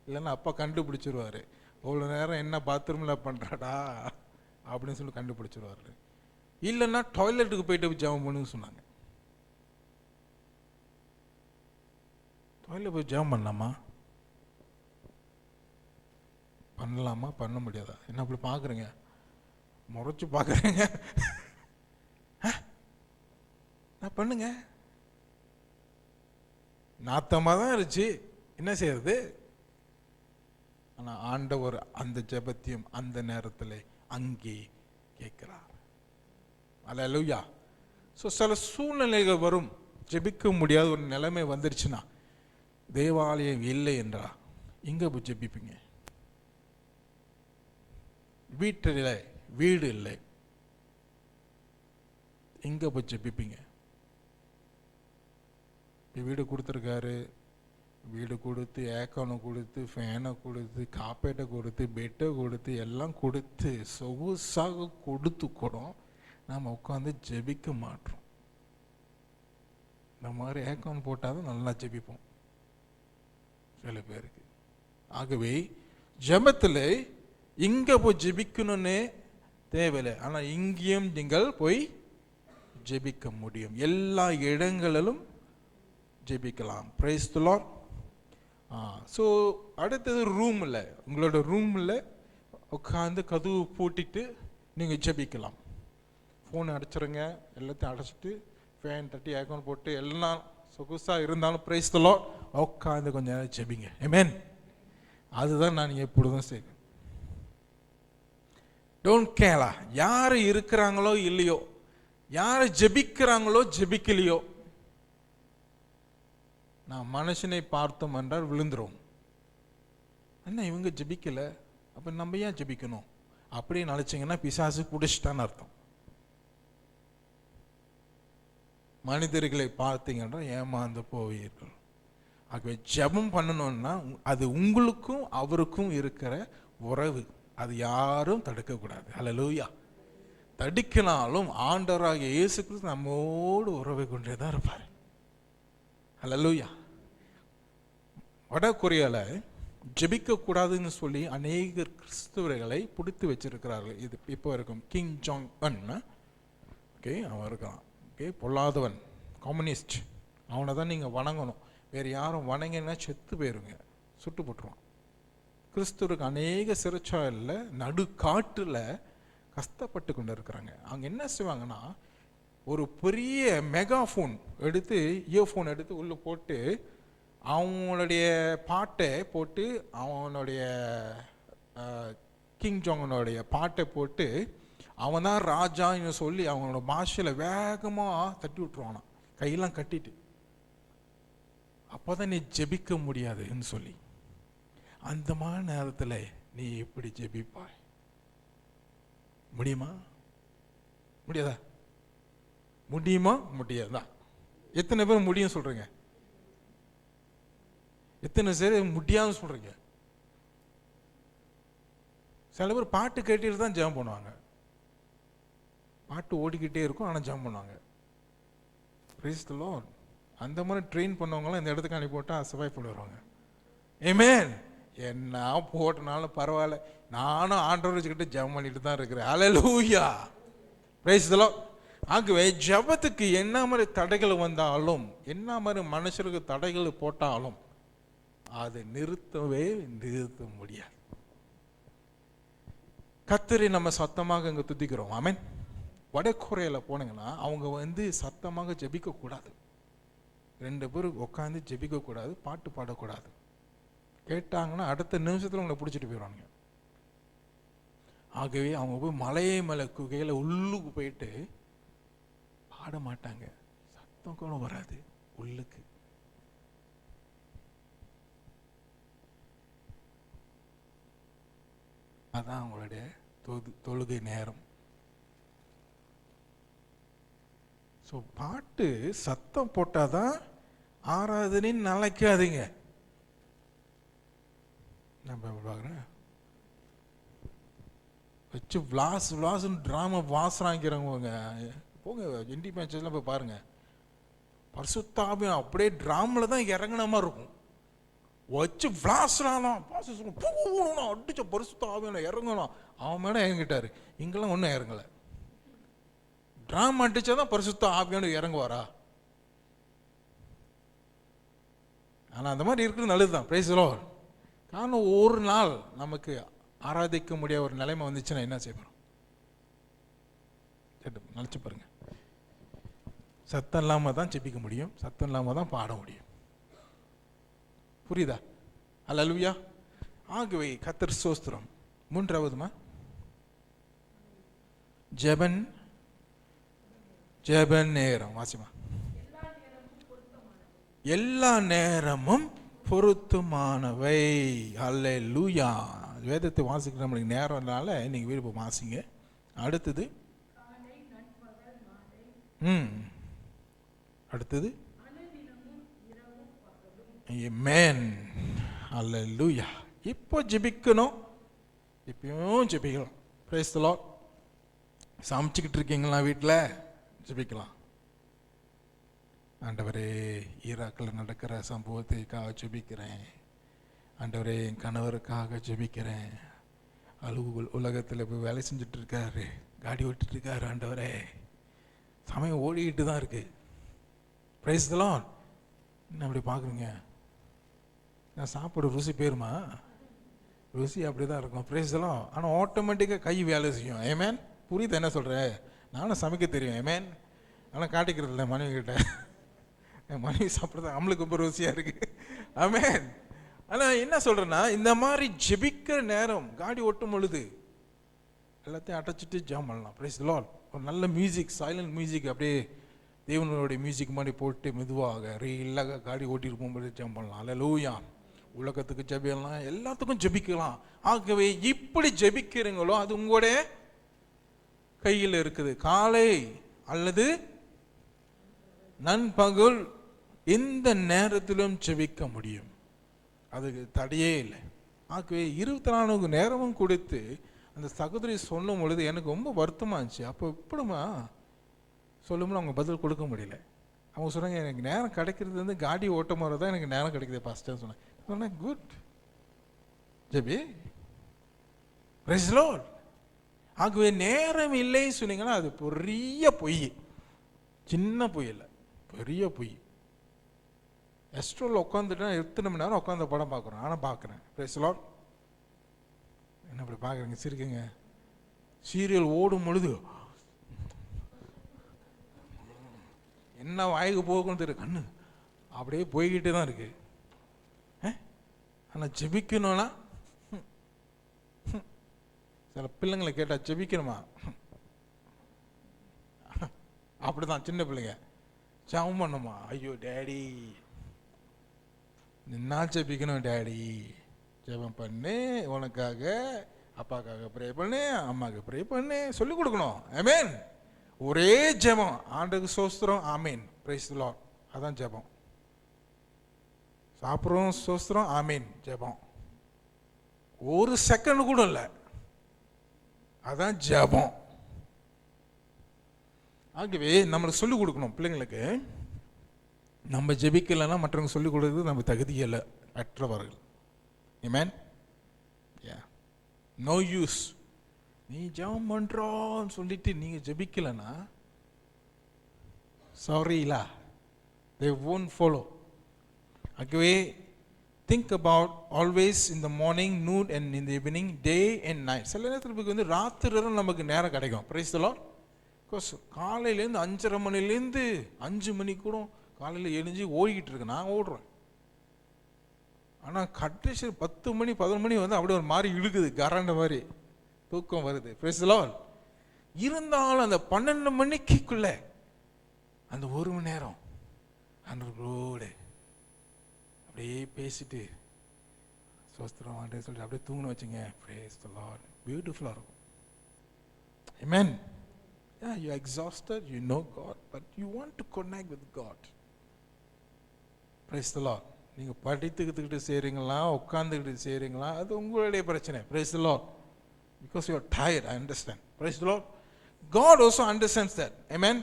இல்லைன்னா அப்பா கண்டுபிடிச்சிருவாரு, அவ்வளோ நேரம் என்ன பாத்ரூமில் பண்ணுறாடா அப்படின்னு சொல்லி கண்டுபிடிச்சிருவாரு. இல்லைன்னா டாய்லெட்டுக்கு போயிட்டு ஜெபம் பண்ணுன்னு சொன்னாங்க. டாய்லெட் போய் ஜெபம் பண்ணலாமா? பண்ணலாமா? பண்ண முடியாதா? என்ன அப்படி பார்க்குறீங்க? முறைச்சி பார்க்குறேங்க. நான் பண்ணுங்க. நாத்தமாக தான் இருந்துச்சு, என்ன செய்யறது? ஆனால் ஆண்டவர் அந்த ஜெபத்தையும் அந்த நேரத்தில் அங்கே கேட்கிறார். அல்லேலூயா. ஸோ சில சூழ்நிலைகள் வரும், ஜெபிக்க முடியாத ஒரு நிலைமை வந்துருச்சுன்னா, தேவாலயம் இல்லை என்றா இங்கே போய் ஜெபிப்பீங்க. வீட்டில் வீடு இல்லை, இங்கே போய் ஜெபிப்பீங்க. வீடு கொடுத்துருக்காரு, வீடு கொடுத்து, ஏக்கனை கொடுத்து, ஃபேனை கொடுத்து, காப்பேட்டை கொடுத்து, பெட்டை கொடுத்து, எல்லாம் கொடுத்து சொகுசாக கொடுத்து கூட நாம் உட்காந்து ஜெபிக்க மாட்டோம். இந்த மாதிரி ஏக்கன் போட்டால் தான் நல்லா ஜெபிப்போம் சில பேருக்கு. ஆகவே ஜெபத்தில் இங்கே போய் ஜெபிக்கணும்னு தேவையில்லை, ஆனால் இங்கேயும் நீங்கள் போய் ஜெபிக்க முடியும். எல்லா இடங்களிலும் ஜெபிக்கலாம். Price the lord. ஸோ அடுத்தது ரூமில், உங்களோட ரூமில் உட்காந்து கதவு பூட்டிட்டு நீங்கள் ஜெபிக்கலாம். ஃபோன் அடைச்சிருங்க, எல்லாத்தையும் அடைச்சிட்டு ஃபேன் தட்டி ஏக்கன் போட்டு எல்லாம் சொகுசாக இருந்தாலும் பிரைஸ் தி லார்ட் உட்காந்து கொஞ்சம் நேரம் ஜெபிங்க. ஆமென். அதுதான் நான் எப்பொழுதும் செய்வேன். டோன்ட் கேரா யார் இருக்கிறாங்களோ இல்லையோ, யார் ஜெபிக்கிறாங்களோ ஜெபிக்கலையோ, நான் மனுஷனை பார்த்தோம் என்றால் விழுந்துரும். என்ன இவங்க ஜெபிக்கல, அப்போ நம்ம ஏன் ஜெபிக்கணும் அப்படின்னு நினைச்சிங்கன்னா பிசாசு குடிச்சிட்டான்னு அர்த்தம். மனிதர்களை பார்த்தீங்கன்னா ஏமாந்து போவீர்கள். ஆகவே ஜெபம் பண்ணணும்னா அது உங்களுக்கும் அவருக்கும் இருக்கிற உறவு, அது யாரும் தடுக்கக்கூடாது. அல்லேலூயா. தடுக்கினாலும் ஆண்டவராகிய இயேசு கிறிஸ்து நம்மோடு உறவை கொண்டே தான் இருப்பார். அல்லேலூயா. வட கொரியாவில் ஜெபிக்கக்கூடாதுன்னு சொல்லி அநேக கிறிஸ்துவர்களை பிடித்து வச்சிருக்கிறார்கள். இது இப்போ இருக்கும் கிங் ஜாங் அன். ஓகே, அவன் இருக்கான். ஓகே, பொல்லாதவன், கம்யூனிஸ்ட். அவனை தான் நீங்கள் வணங்கணும். வேறு யாரும் வணங்கினா செத்து போயிருங்க, சுட்டு போட்டுருவான். கிறிஸ்துவருக்கு அநேக சிறைச்சாலையில் நடு காட்டில் கஷ்டப்பட்டு கொண்டு இருக்கிறாங்க. அவங்க என்ன செய்வாங்கன்னா, ஒரு பெரிய மெகாஃபோன் எடுத்து, இயர்ஃபோன் எடுத்து உள்ளே போட்டு அவங்களுடைய பாட்டை போட்டு, அவனுடைய கிங் ஜாங்கனுடைய பாட்டை போட்டு, அவன் தான் ராஜான்னு சொல்லி அவங்களோட பாஷையில் வேகமாக தட்டி விட்டுருவானா, கையெல்லாம் கட்டிட்டு. அப்போ தான் நீ ஜெபிக்க முடியாதுன்னு சொல்லி. அந்த மாதிரி நேரத்தில் நீ எப்படி ஜெபிப்பாய்? முடியுமா? முடியாதா? முடியுமா? முடியாதா? எத்தனை பேர் முடியும் சொல்றீங்க? எத்தனை பேர் முடியாதுன்னு சொல்றீங்க? சில பேர் பாட்டு கேட்டுட்டு தான் ஜெபம் பண்ணுவாங்க. பாட்டு ஓடிக்கிட்டே இருக்கும், ஆனால் ஜெபம் பண்ணுவாங்க. Price the Lord. அந்த மாதிரி ட்ரெயின் பண்ணவங்களாம் இந்த இடத்துக்கு அனுப்பி போட்டால் சர்வைவ் பண்ணி வருவாங்க. ஆமென். என்ன போட்டனாலும் பரவாயில்ல, நானும் ஆண்டவர் வச்சுக்கிட்டு ஜெபம் பண்ணிட்டு தான் இருக்கிறேன். ஹல்லேலூயா, பிரைஸ் தி லார்ட். ஆகவே ஜெபத்துக்கு என்ன மாதிரி தடைகள் வந்தாலும், என்ன மாதிரி மனுஷருக்கு தடைகள் போட்டாலும் அதை நிறுத்த முடியாது. கர்த்தரை நம்ம சத்தமாக இங்கே துதிக்கிறோம். ஆமென். வடகொரியாவில் போனீங்கன்னா அவங்க சத்தமாக ஜெபிக்க கூடாது. 2 பேர் உட்காந்து ஜெபிக்க கூடாது, பாட்டு பாடக்கூடாது. கேட்டாங்கன்னா அடுத்த நிமிஷத்தில் உங்களை பிடிச்சிட்டு போயிடுவாங்க. ஆகவே அவங்க போய் மலை குகையில் உள்ளுக்கு போயிட்டு பாட மாட்டாங்க, சத்தம் கூட வராது உள்ளுக்கு. அதான் அவங்களுடைய தொழுகை நேரம். ஸோ பாட்டு சத்தம் போட்டாதான் ஆராதனைன்னு நினைக்காதீங்க. நம்ம பார்க்குறேன் வச்சு விளாசுன்னு ட்ராமா வாசுறாங்கிறவங்க போங்க, இண்டி மேட்சஸ்லாம் போய் பாருங்க. பரிசுத்தாவியம் அப்படியே ட்ராமில் தான் இறங்கின மாதிரி இருக்கும். வச்சு விளாசுறாலாம், போகணும் அடிச்ச பரிசுத்தாவியம் இறங்கணும். அவன் மேலே இறங்கிட்டாரு, இங்கெல்லாம் ஒன்றும் இறங்கலை. ட்ராமா அடிச்சாதான் பரிசுத்த ஆவியானவர் இறங்குவாரா? ஆனால் அந்த மாதிரி இருக்கிறது நல்லது தான். Price the Lord. காரணம், ஒரு நாள் நமக்கு ஆராதிக்க முடியாத ஒரு நிலைமை வந்துச்சுன்னா என்ன செய்யணும்? நினச்சி பாருங்க. சத்தம் இல்லாமல் தான் ஜெபிக்க முடியும், சத்தம் இல்லாமல் தான் பாட முடியும். புரியுதா? அல்லேலூயா. ஆகவே கர்த்தர் ஸ்தோத்திரம். 3வது ஜெப நேரம். வாசிமா. எல்லா நேரமும் பொருத்தமானவை. அல்லேலூயா. வேதத்தை வாசிக்கிற நம்மளுக்கு நேரம்னால நீங்கள் விருப்ப வாசிங்க. அடுத்தது அடுத்தது ஆமென். அல்லேலூயா. இப்போ ஜெபிக்கணும், இப்பயும் ஜெபிக்கலாம். Price the Lord. சமைச்சிக்கிட்டு இருக்கீங்களா? வீட்டில் ஜெபிக்கலாம். ஆண்டவரே, ஈராக்கில் நடக்கிற சம்பவத்துக்காக ஜெபிக்கிறேன். ஆண்டவரே, என் கணவருக்காக ஜெபிக்கிறேன். உலகத்தில் போய் வேலை செஞ்சுட்டு இருக்காரு, காடி ஓட்டிட்டு இருக்காரு. ஆண்டவரே, சமயம் ஓடிக்கிட்டு தான் இருக்கு. Price the Lord. என்ன அப்படி பார்க்குறீங்க? நான் சாப்பிட ருசி போயிருமா? ருசி அப்படி தான் இருக்கும். Price the Lord. ஆனால் ஆட்டோமேட்டிக்காக கை வேலை செய்யும். ஆமென். புரியுது என்ன சொல்கிறேன்? நானும் சமைக்க தெரியும். ஆமென். ஆனால் காட்டிக்கிறது இல்லை மனைவி கிட்ட. என் மனைவி சாப்பிட்றது நம்மளுக்கு ரொம்ப ருசியாக இருக்குது. ஆமென். ஆனால் என்ன சொல்கிறேன்னா, இந்த மாதிரி ஜெபிக்கிற நேரம், காடி ஓட்டும் பொழுது எல்லாத்தையும் அடைச்சிட்டு ஜெபம் பண்ணலாம். Price the Lord. ஒரு நல்ல மியூசிக், சைலண்ட் மியூசிக், அப்படியே தேவனுடைய மியூசிக் மாதிரி போட்டு மெதுவாக ரீலாக காடி ஓட்டிட்டு போகும்போது ஜெபம் பண்ணலாம். அல்லேலூயா. உலகத்துக்கு ஜெபிக்கலாம், எல்லாத்துக்கும் ஜெபிக்கலாம். ஆகவே இப்படி ஜெபிக்கிறீங்களோ அது உங்களுடைய கையில் இருக்குது. காலை அல்லது நண்பகல் எந்த நேரத்திலும் ஜெபிக்க முடியும், அதுக்கு தடையே இல்லை. ஆகவே 24 நேரமும் கொடுத்து அந்த சகோதரி சொல்லும் பொழுது எனக்கு ரொம்ப வருத்தமாக இருந்துச்சு. அப்போ எப்படிமா சொல்லும்போது அவங்க பதில் கொடுக்க முடியல. அவங்க சொன்னாங்க, எனக்கு நேரம் கிடைக்கிறது காடி ஓட்ட மாதிரி தான் எனக்கு நேரம் கிடைக்குது ஃபஸ்ட்டு சொன்னேன். குட், ஜெபி. Praise the lord. ஆகவே நேரம் இல்லைன்னு சொன்னீங்கன்னா அது பெரிய பொய். சின்ன பொய் இல்லை, பெரிய பொய். எஸ்ட்ரோவில் உட்காந்துட்டா எத்தனை மணி நேரம் உட்காந்து படம் பார்க்குறோம். ஆனால் பார்க்குறேன். Price the Lord. என்ன அப்படி பார்க்குறீங்க? சிரிக்குங்க. சீரியல் ஓடும் பொழுது என்ன வாய்க்கு போகணும்னு தெரியும், கண்ணு அப்படியே போய்கிட்டே தான் இருக்கு. ஆனால் ஜெபிக்கணும்னா சில பிள்ளைங்களை கேட்டால் ஜெபிக்கணுமா? அப்படிதான் சின்ன பிள்ளைங்க ஜெபம் பண்ணுமா? ஐயோ டேடி, நின்னா ஜெபிக்கணும் டேடி, ஜெபம் பண்ணு, உனக்காக அப்பாக்காக ப்ரே பண்ணு, அம்மாவுக்கு ப்ரே பண்ணு சொல்லி கொடுக்கணும். ஆமென். ஒரே ஜெபம், ஆண்டுக்கு சோஸ்திரம், ஆமீன், பிரைஸ் தி லார்ட். அதான் ஜெபம். சாப்பிட்றோம், சோஸ்திரம், ஆமீன், ஜெபம். ஒரு செகண்ட் கூட இல்லை, அதான் ஜெபம். ஆகவே நம்மளுக்கு சொல்லிக் கொடுக்கணும் பிள்ளைங்களுக்கு. நம்ம ஜெபிக்கலைன்னா மற்றவங்க சொல்லிக் கொடுக்குறது நம்ம தகுதியில்லை, அற்றவர்கள். Amen. Yeah. No use. நீ ஜெபம் பண்றோன்னு சொல்லிட்டு நீங்க ஜெபிக்கலனா சாரிலா, they won't follow. ஆகவே think about always in the morning, noon and in the evening, day and night. சில நேரத்துக்கு வந்து ராத்திரி நமக்கு நேரம் கிடைக்கும். Praise the Lord. Because காலையிலேருந்து 5:30 மணிலேருந்து 5 மணி கூட காலையில் எழுஞ்சி ஓடிக்கிட்டு இருக்கு. நான் ஓடுறேன். ஆனால் கடைசி 10 மணி 11 மணி வந்து அப்படியே ஒரு மாதிரி இழுக்குது, கரண்ட மாதிரி தூக்கம் வருது. Praise the Lord. இருந்தாலும் அந்த 12 மணிக்குள்ள அந்த 1 மணி நேரம் அன்றோடு அப்படியே பேசிட்டு சோஸ்திரம் ஆண்டே சொல்லிட்டு அப்படியே தூங்கணும் வச்சுங்க. Praise the Lord. பியூட்டிஃபுல்லாக இருக்கும். Amen. Yeah, you're exhausted, you know God, but you want to connect with God. Praise the Lord. நீங்கள் படித்துக்கிட்டு செய்கிறீங்களா உட்காந்துக்கிட்டு செய்கிறீங்களா அது உங்களுடைய பிரச்சனை. Praise the Lord. Because you are tired, I understand. Praise the Lord. God also understands that. Amen.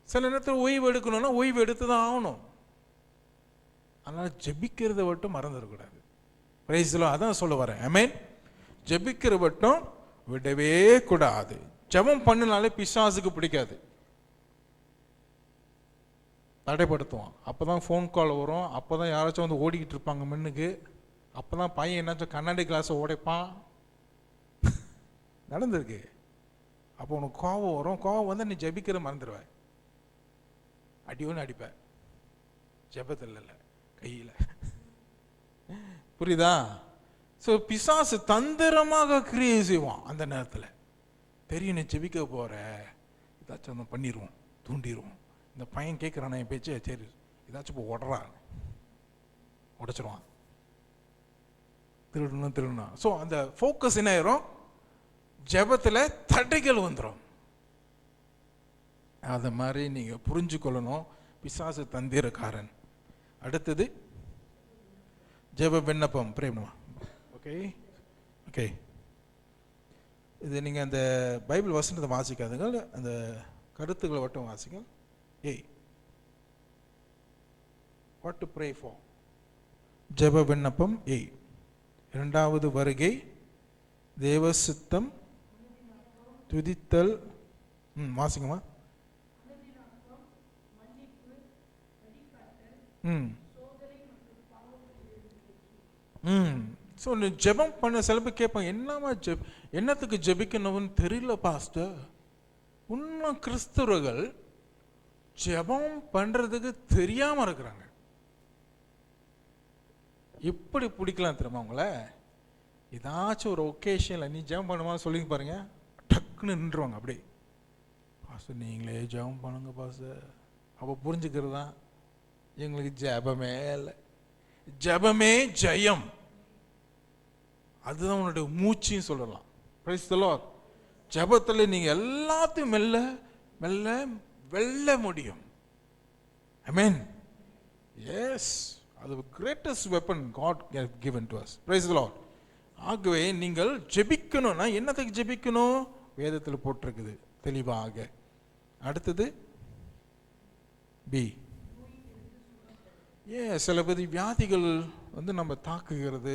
சில நேரத்தில் ஓய்வு எடுக்கணும்னா ஓய்வு எடுத்து தான் ஆகணும். அதனால் ஜெபிக்கிறத மட்டும் மறந்துடக்கூடாது. Praise the Lord. அதான் சொல்ல வரேன். Amen. ஜெபிக்கிற மட்டும் விடவே கூடாது. ஜெபம் பண்ணினாலே பிசாசுக்கு பிடிக்காது, தடைப்படுத்துவான். அப்போ தான் ஃபோன் கால் வரும், அப்போ தான் யாராச்சும் வந்து ஓடிக்கிட்டு இருப்பாங்க முன்னுக்கு, அப்போ தான் பையன் என்னாச்சும் கண்ணாடி கிளாஸை உடைப்பான். நடந்திருக்கு. அப்போ உனக்கு கோபம் வரும், கோபம் வந்து நீ ஜெபிக்கிற மறந்துடுவேன், அடி ஒன்று அடிப்பேன். ஜெபத்தில் இல்லை, கையில். புரியுதா? ஸோ பிசாசு தந்திரமாக கிரியை செய்வான். அந்த நேரத்தில் தெரியும் நீ ஜெபிக்க போகிற, ஏதாச்சும் ஒன்று பண்ணிடுவோம், தூண்டிடுவோம். இந்த பையன் கேட்குறான் என் பேச்சு, சரி ஏதாச்சும் இப்போ உடைச்சிருவான், திருடணும். ஸோ அந்த ஃபோக்கஸ் என்ன ஆயிரும், ஜெபத்தில் தடைகள் வந்துடும். அதை மாதிரி நீங்கள் புரிஞ்சு கொள்ளணும். பிசாசு தந்திரக்காரன். அடுத்தது ஜெப விண்ணப்பம், பிரேமா. ஓகே ஓகே, இது நீங்கள் அந்த பைபிள் வசனத்தை வாசிக்காதுங்க, அந்த கருத்துக்களை மட்டும் வாசிங்க. What to pray for. ஜெப விண்ணப்பம். இரண்டாவது வருகை, தேவ சித்தம், துதித்தல். வாசிங்கம்மா. ஸோ ஜெபம் பண்ண சில பேர் கேட்பாங்க, என்னமா என்னத்துக்கு ஜெபிக்கணும்னு தெரியல பாஸ்டர். இன்னும் கிறிஸ்தவர்கள் ஜெபம் பண்றதுக்கு தெரியாம இருக்கிறாங்க. எப்படி பிடிக்கலாம் தெரியுமா உங்களை? ஏதாச்சும் ஒரு ஒகேஷனில் நீ ஜெபம் பண்ணுவான்னு சொல்லி பாருங்க, டக்குன்னு நின்றுவாங்க. அப்படி பாஸ்டர் நீங்களே ஜெபம் பண்ணுங்க பாஸ்டர். அப்போ புரிஞ்சுக்கிறது தான் எங்களுக்கு ஜெபமே இல்லை. ஜெபமே ஜெயம், அதுதான் உன்னுடைய மூச்சின்னு சொல்லலாம். Praise the lord. ஜெபத்தில் நீங்கள் எல்லாத்தையும் மெல்ல மெல்ல வெல்ல முடியும். ஆமென். எஸ், அது greatest weapon God has given to us. Praise the lord. ஆகவே நீங்கள் ஜெபிக்கணும்னா என்னத்துக்கு ஜெபிக்கணும்? வேதத்தில் போட்டிருக்குது தெளிவாக. அடுத்தது பி. சில பேர் வியாதிகள் வந்து நம்ம தாக்குகிறது,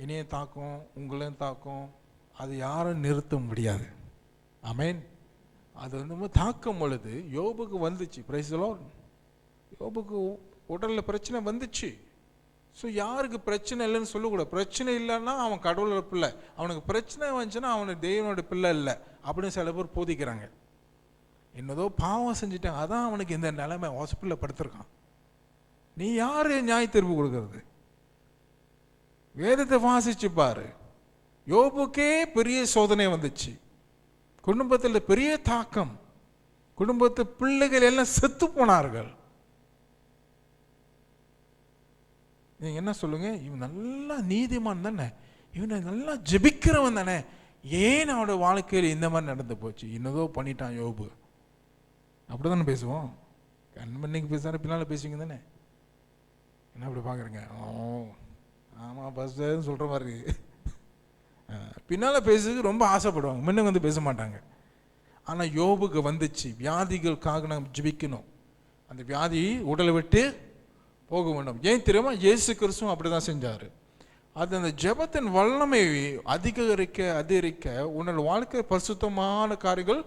இனியும் தாக்கும், உங்களையும் தாக்கும். அது யாரும் நிறுத்த முடியாது. ஆமென். அது வந்து தாக்கும் பொழுது யோபுக்கு வந்துச்சு. Praise the lord. யோபுக்கு உடலில் பிரச்சனை வந்துச்சு. ஸோ யாருக்கு பிரச்சனை இல்லைன்னு சொல்லக்கூடாது. பிரச்சனை இல்லைன்னா அவன் கடவுளோட பிள்ளை, அவனுக்கு பிரச்சனை வந்துச்சுன்னா அவனுக்கு தெய்வனோட பிள்ளை இல்லை அப்படின்னு சில பேர் போதிக்கிறாங்க. என்னதோ பாவம் செஞ்சுட்டான், அதான் அவனுக்கு இந்த நிலைமை, ஹாஸ்பிட்டலில் படுத்திருக்கான். நீ யாரு நியாய தீர்ப்பு கொடுக்கறது? வேதத்தை வாசிச்சு பாரு. யோபுக்கே பெரிய சோதனை வந்துச்சு, குடும்பத்தில் பெரிய தாக்கம், குடும்பத்து பிள்ளைகள் எல்லாம் செத்து போனார்கள். நீங்க என்ன சொல்லுங்க? இவன் நல்லா நீதிமான் தானே, இவனை நல்லா ஜெபிக்கிறவன் தானே, ஏன் அவனோட வாழ்க்கையில் இந்த மாதிரி நடந்து போச்சு? இன்னதோ பண்ணிட்டான் யோபு. அப்படிதானே பேசுவோம். கண்மணிக்கு பேசுறாரு, பின்னால் பேசுவீங்க தானே. என்ன அப்படி பார்க்குறீங்க? ஆமாம் பஸ்ன்னு சொல்கிற மாதிரி இருக்கு. பின்னால் பேசுறதுக்கு ரொம்ப ஆசைப்படுவாங்க, முன்ன வந்து பேச மாட்டாங்க. ஆனால் யோபுக்கு வந்துச்சு. வியாதிகளுக்காக நம்ம ஜெபிக்கணும். அந்த வியாதி உடலை விட்டு போக வேண்டும். ஏன் தெரியுமா? இயேசு கிறிஸ்துவும் அப்படி தான் செஞ்சார். அது அந்த ஜெபத்தின் வல்லமை அதிகரிக்க உன்னோட வாழ்க்கை பரிசுத்தமான காரியங்கள்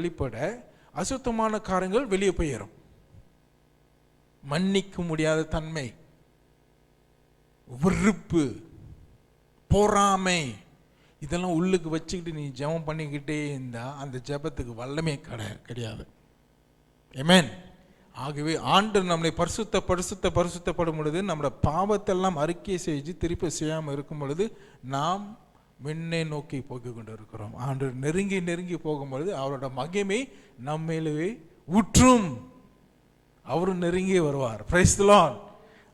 வெளிப்பட அசுத்தமான காரியங்கள் வெளியே போயிடும். மன்னிக்க முடியாத தன்மை, வெறுப்பு, பொறாமை, இதெல்லாம் உள்ளுக்கு வச்சுக்கிட்டு நீ ஜெபம் பண்ணிக்கிட்டே இருந்தா அந்த ஜெபத்துக்கு வல்லமே கிடையாது. ஆமென். ஆகவே ஆண்டவர் நம்மளை பரிசுத்தப்படும் பொழுது, நம்மளோட பாவத்தெல்லாம் அறிக்கை செஞ்சு திருப்பி செய்யாமல் இருக்கும் பொழுது நாம் முன்னே நோக்கி போய் கொண்டு இருக்கிறோம். ஆண்டவர் நெருங்கி போகும்பொழுது அவரோட மகிமை நம்மளே ஊற்றும். அவரும் நெருங்கி வருவார். Price the lord.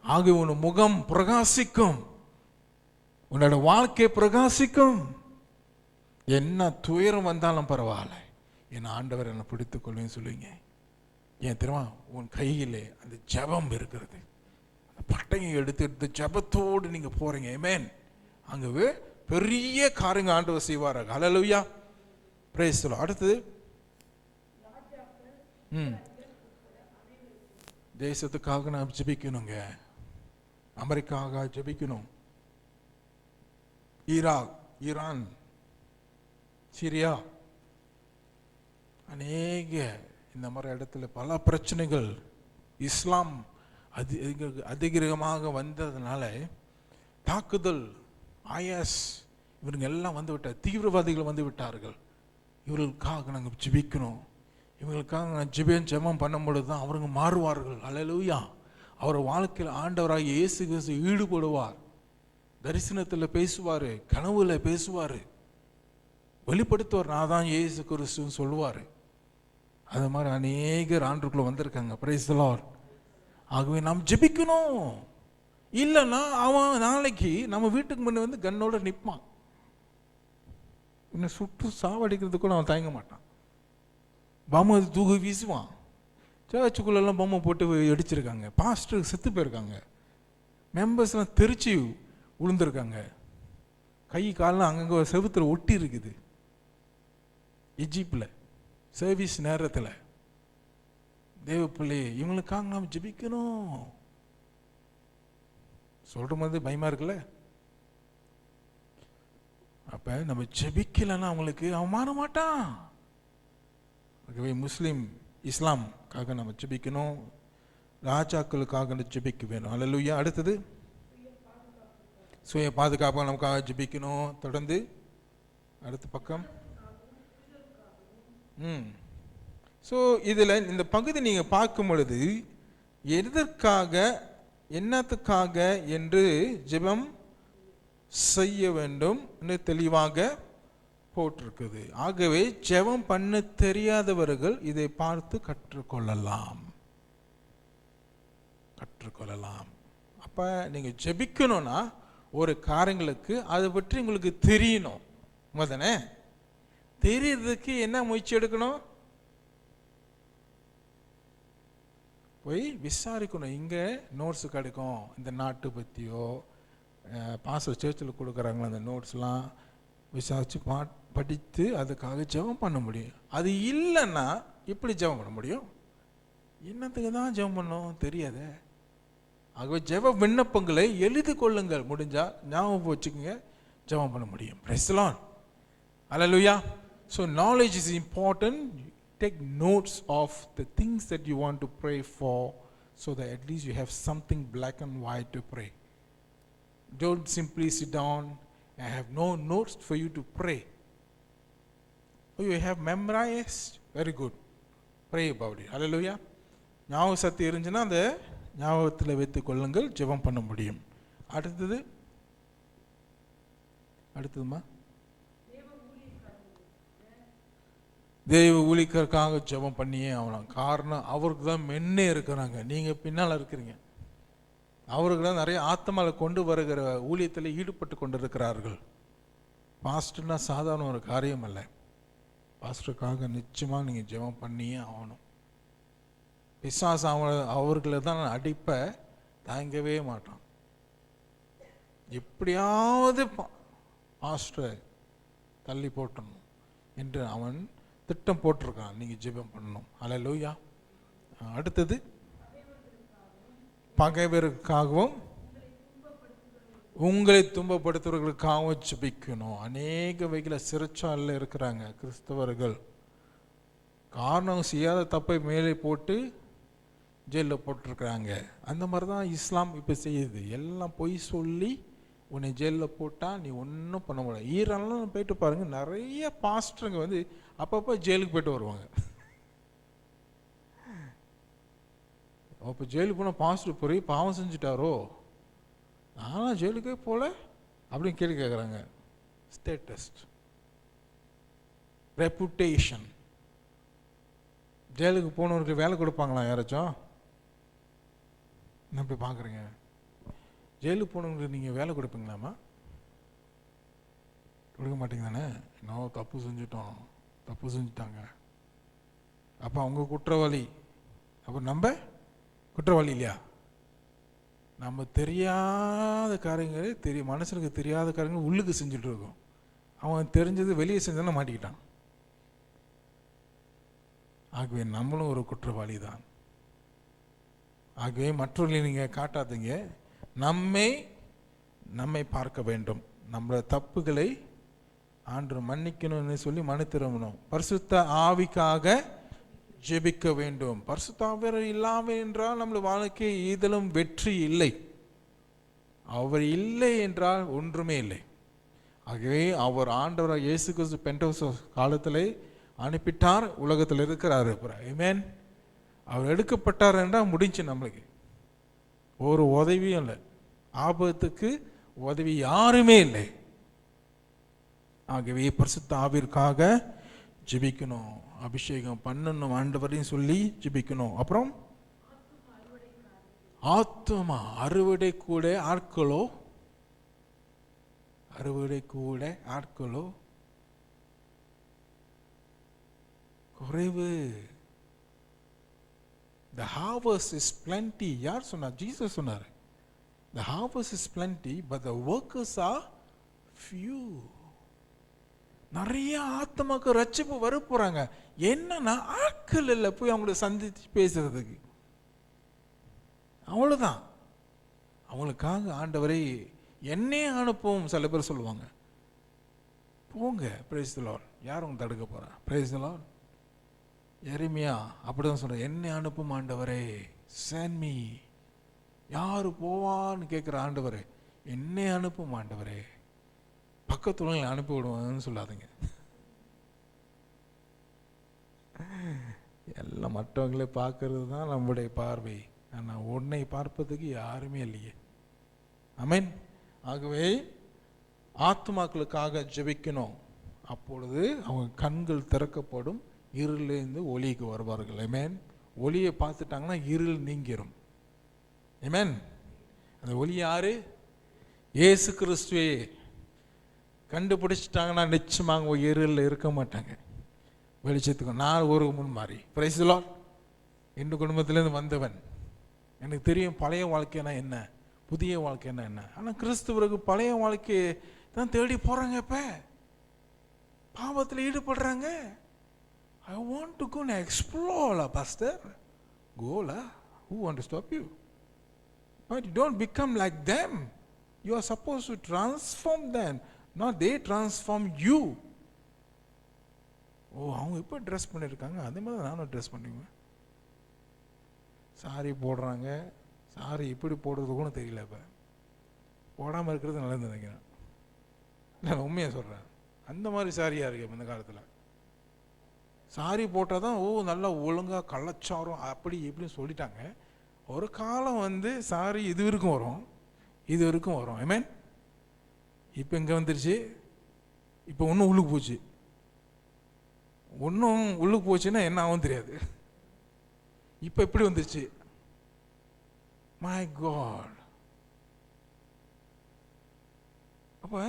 ஆகவே உன் முகம் பிரகாசிக்கும், உன்னோட வாழ்க்கை பிரகாசிக்கும். என்ன துயரம் வந்தாலும் பரவாயில்ல, என் ஆண்டவர் என்னை பிடித்துக் கொள்வேன்னு சொல்லுவீங்க. ஏன் தெரியுமா? உன் கையிலே அந்த ஜெபம் இருக்கிறது. பட்டையை எடுத்து ஜெபத்தோடு நீங்க போறீங்க. ஆமென். அங்கே பெரிய காரியங்க ஆண்டவர் செய்வார். ஹல்லேலூயா. Praise the lord. அடுத்து தேசத்துக்காக நாம் ஜெபிக்கணுங்க. அமெரிக்காக ஜெபிக்கணும், ஈராக், ஈரான், சிரியா, அநேக இந்த மாதிரி இடத்துல பல பிரச்சனைகள், இஸ்லாம் அதிகமாக வந்ததுனால தாக்குதல், ஐஎஸ் இவங்க எல்லாம் வந்து விட்டார், தீவிரவாதிகள் வந்து விட்டார்கள். இவர்களுக்காக நாங்கள் ஜெபிக்கணும். இவங்களுக்காக நான் ஜெபம் பண்ணும் பொழுது தான் அவருங்க மாறுவார்கள். அல்லேலூயா. அவர் வாழ்க்கையில் ஆண்டவராக இயேசு கிறிஸ்து ஈடுபடுவார். தரிசனத்தில் பேசுவார், கனவுல பேசுவார், வெளிப்படுத்துவார், நான் தான் இயேசு கிறிஸ்துன்னு சொல்லுவார். அது மாதிரி அநேகர் ஆண்டுக்குள்ள வந்திருக்காங்க. Price the lord. ஆகவே நாம் ஜெபிக்கணும். இல்லைன்னா அவன் நாளைக்கு நம்ம வீட்டுக்கு முன்னே வந்து கன்னோட நிற்பான். இன்னும் சுட்டு சாவடிக்கிறதுக்கு கூட அவன் தயங்க மாட்டான். பொம்மை தூக்கி வீசுவான். சர்ச்சுக்குள்ளெல்லாம் பொம்மை போட்டு அடிச்சிருக்காங்க. பாஸ்டர் செத்து போயிருக்காங்க. மெம்பர்ஸ்லாம் தெரிச்சு விழுந்திருக்காங்க. கை காலெலாம் அங்கங்கே செவுத்துல ஒட்டி இருக்குது. எஜிப்டில் சர்வீஸ் நேரத்தில் தேவப்பிள்ளை இவங்களுக்காக நாம் ஜெபிக்கணும். சொல்ற மாதிரி பயமா இருக்குல்ல? அப்ப நம்ம ஜெபிக்கலன்னா அவங்களுக்கு அவன் மாற மாட்டான். ஆகவே முஸ்லீம் இஸ்லாம்காக நம்ம ஜெபிக்கணும், ராஜாக்களுக்காக ஜெபிக்க வேணும். அல்லேலூயா. அடுத்தது சுய பாதுகாப்பாக நமக்காக ஜெபிக்கணும். தொடர்ந்து அடுத்த பக்கம். ஸோ இதில் இந்த பகுதி நீங்கள் பார்க்கும் பொழுது எதற்காக, என்னத்துக்காக என்று ஜெபம் செய்ய வேண்டும் என்று தெளிவாக போட்டிருக்குது. ஆகவே ஜெபம் பண்ண தெரியாதவர்கள் இதை பார்த்து கற்றுக்கொள்ளலாம். அப்போ நீங்கள் ஜெபிக்கணும்னா ஒரு காரியங்களுக்கு அதை பற்றி உங்களுக்கு தெரியணும். முதனே தெரியறதுக்கு என்ன முயற்சி எடுக்கணும்? போய் விசாரிக்கணும். இங்கே நோட்ஸ் கிடைக்கும், இந்த நாட்டு பற்றியோ பாஸ்டர் சர்ச்சில் கொடுக்குறாங்களோ அந்த நோட்ஸ்லாம் விசாரித்து படித்து அதுக்காக ஜெபம் பண்ண முடியும். அது இல்லைன்னா எப்படி ஜெபம் பண்ண முடியும்? என்னத்துக்கு தான் ஜெபம் பண்ணணும் தெரியாத. ஆகவே ஜெப விண்ணப்பங்களை எழுதி கொள்ளுங்கள். முடிஞ்சால் ஞாபகம் வச்சுக்கோங்க, ஜெபம் பண்ண முடியும். Price the Lord. Hallelujah. So knowledge is important. Take notes of the things that you want to pray for, so that at least you have something black and white to pray. Don't simply sit down and have no notes for you to pray. Oh, you have memorized? Very good. Pray about it. Hallelujah. ஞாபக சக்தி இருந்துச்சுன்னா அந்த ஞாபகத்தில் வைத்துக் கொள்ளுங்கள், ஜெபம் பண்ண முடியும். அடுத்ததுமா தேவ ஊழியக்காக ஜெபம் பண்ணியே ஆகலாம். காரணம் அவருக்கு தான் முன்னே இருக்கிறாங்க, நீங்கள் பின்னால் இருக்கிறீங்க. அவருக்கு தான் நிறைய ஆத்மாவை கொண்டு வருகிற ஊழியத்தில் ஈடுபட்டு கொண்டு இருக்கிறார்கள். பாஸ்டர்னா சாதாரண ஒரு காரியம் அல்ல. பாஸ்டருக்காக நிச்சயமாக நீங்கள் ஜெபம் பண்ணியே ஆகணும். பிசாசு அவர்களை தான் அடிப்ப தாங்கவே மாட்டான். எப்படியாவது பாஸ்டரை தள்ளி போட்டணும் என்று அவன் திட்டம் போட்டிருக்கான். நீங்கள் ஜெபம் பண்ணணும். அல்லேலூயா. அடுத்தது பகைவருக்காகவும் உங்களை துன்பப்படுத்துவர்களுக்காக ஜெபிக்கணும். அநேக வகையில் சிறைச்சாலையில் இருக்கிறாங்க கிறிஸ்தவர்கள். காரணம் செய்யாத தப்பை மேலே போட்டு ஜெயிலில் போட்டிருக்கிறாங்க. அந்த மாதிரி தான் இஸ்லாம் இப்போ செய்யுது. எல்லாம் பொய் சொல்லி உன்னை ஜெயிலில் போட்டால் நீ ஒன்றும் பண்ண முடியாது. ஈரான்லாம் போயிட்டு பாருங்கள், நிறைய பாஸ்டருங்க வந்து அப்பப்போ ஜெயிலுக்கு போய்ட்டு வருவாங்க. அப்போ ஜெயிலுக்கு போனால் பாஸ்டர் பெரிய பாவம் செஞ்சுட்டாரோ, நானும் ஜெயிலுக்கே போகல அப்படின்னு கேள்வி கேட்குறாங்க. ஸ்டேட்டஸ்ட், ரெப்புடேஷன். ஜெயிலுக்கு போனவருக்கு வேலை கொடுப்பாங்களா யாராச்சும்? என்ன போய் பார்க்குறீங்க? ஜெயிலுக்கு போனவங்களுக்கு நீங்கள் வேலை கொடுப்பீங்களாமா? கொடுக்க மாட்டீங்க தானே? இன்னும் தப்பு செஞ்சுட்டாங்க, அப்போ அவங்க குற்றவாளி. அப்போ நம்ம குற்றவாளி இல்லையா? நம்ம தெரியாத காரியங்களே மனுஷனுக்கு தெரியாத காரியங்கள் உள்ளுக்கு செஞ்சுட்டு இருக்கோம். அவன் தெரிஞ்சது வெளியே செஞ்சாலும் மாட்டிக்கிட்டான். ஆகவே நம்மளும் ஒரு குற்றவாளி தான். ஆகவே மற்றவர்களை நீங்கள் காட்டாதீங்க. நம்மை பார்க்க வேண்டும். நம்மளோட தப்புகளை ஆண்டு மன்னிக்கணும்னு சொல்லி மனு திரும்பணும். பரிசுத்த ஆவிக்காக ஜெபிக்க வேண்டும். பரிசுத்த ஆவி இல்லாமல் என்றால் நம்மள வாழ்க்கை ஈதலும் வெற்றி இல்லை. அவர் இல்லை என்றால் ஒன்றுமே இல்லை. ஆகவே அவர் ஆண்டவர் இயேசு கிறிஸ்து பெந்தெகோஸ்தே காலத்திலே அனுப்பிட்டார், உலகத்தில் இருக்கிறார். ஆமென். அவர் எடுக்கப்பட்டார் என்றால் முடிஞ்சு. நம்மளுக்கு ஒரு உதவியும் இல்லை, ஆபத்துக்கு உதவி யாருமே இல்லை. ஆகவே பரிசுத்த ஆவிற்காக ஜெபிக்கணும், அபிஷேகம் பண்ணணும் ஆண்டவரையும் சொல்லி ஜெபிக்கணும். அப்புறம் ஆத்துமா அறுவடை கூட ஆட்களோ குறைவு. The harvest is plenty. யார் சொன்னார்? ஜீசஸ் சொன்னார். The harvest is plenty but the workers are few. நிறைய ஆத்மாக்கு ரட்சிப்பு வர போறாங்க. என்னன்னா ஆட்கள் இல்லை போய் அவங்கள சந்திச்சு பேசுறதுக்கு. அவ்வளவுதான். அவங்களுக்காக ஆண்டவரை என்னே அனுப்பும் சில பேர் சொல்லுவாங்க. போங்க, praise the Lord. யார் உங்க தடுக்க போறா? praise the Lord. எரேமியா அப்படிதான் சொல்ற, என்னை அனுப்பும் ஆண்டவரே, send me. யாரு போவான்னு கேட்குற ஆண்டவரே, என்னை அனுப்பும் ஆண்டவரே. பக்கத்துல அனுப்பி விடுவாங்கன்னு சொல்லாதீங்க. எல்லாம் மற்றவங்களே பார்க்கறது தான் நம்முடைய பார்வை. ஆனால் உன்னை பார்ப்பதுக்கு யாருமே இல்லையே. ஆமென். ஆகவே ஆத்துமாக்களுக்காக ஜெபிக்கணும். அப்பொழுது அவங்க கண்கள் திறக்கப்படும், இருளிலிருந்து ஒளிக்கு வருவார்கள். ஆமென். ஒளியை பார்த்துட்டாங்கன்னா இருள் நீங்கிரும். ஆமென். அந்த ஒளி யாரு? இயேசு கிறிஸ்துவே. கண்டுபிடிச்சிட்டாங்கன்னா நிச்சயமாக இருளில் இருக்க மாட்டாங்க, வெளிச்சத்துக்கு. நான் ஒரு முன் மாறி பிரைஸ் தி லார்ட். இந்த குடும்பத்திலேருந்து வந்தவன், எனக்கு தெரியும் பழைய வாழ்க்கைனா என்ன, புதிய வாழ்க்கைனா என்ன. ஆனால் கிறிஸ்துவருக்கு பழைய வாழ்க்கையை தான் தேடி போகிறாங்க. இப்போ பாவத்தில் ஈடுபடுறாங்க. I want to go and explore, pastor. Go la. Who want to stop you? But you don't become like them. You are supposed to transform them, not they transform you. அவங்க இப்போ ட்ரெஸ் பண்ணியிருக்காங்க, அதே மாதிரி நானும் ட்ரெஸ் பண்ணிக்குவேன். சாரி போடுறாங்க, சாரி இப்படி போடுறது கூட தெரியல. இப்போ போடாமல் இருக்கிறது நல்லது நினைக்கிறேன். நான் உண்மையாக சொல்கிறேன். அந்த மாதிரி சாரியாக இருக்கு இந்த காலத்தில். சாரி போட்டால் தான் நல்லா ஒழுங்காக கள்ளச்சாரம் அப்படி இப்படின்னு சொல்லிட்டாங்க. ஒரு காலம் வந்து சாரி இது வரைக்கும் வரும், இது வரைக்கும் வரும். ஐ மீன் இப்போ இங்கே வந்துருச்சு. இப்போ ஒன்றும் உள்ளுக்கு போச்சு. ஒன்றும் உள்ளுக்கு போச்சுன்னா என்ன ஆகும் தெரியாது. இப்போ எப்படி வந்துருச்சு? My God. அப்போ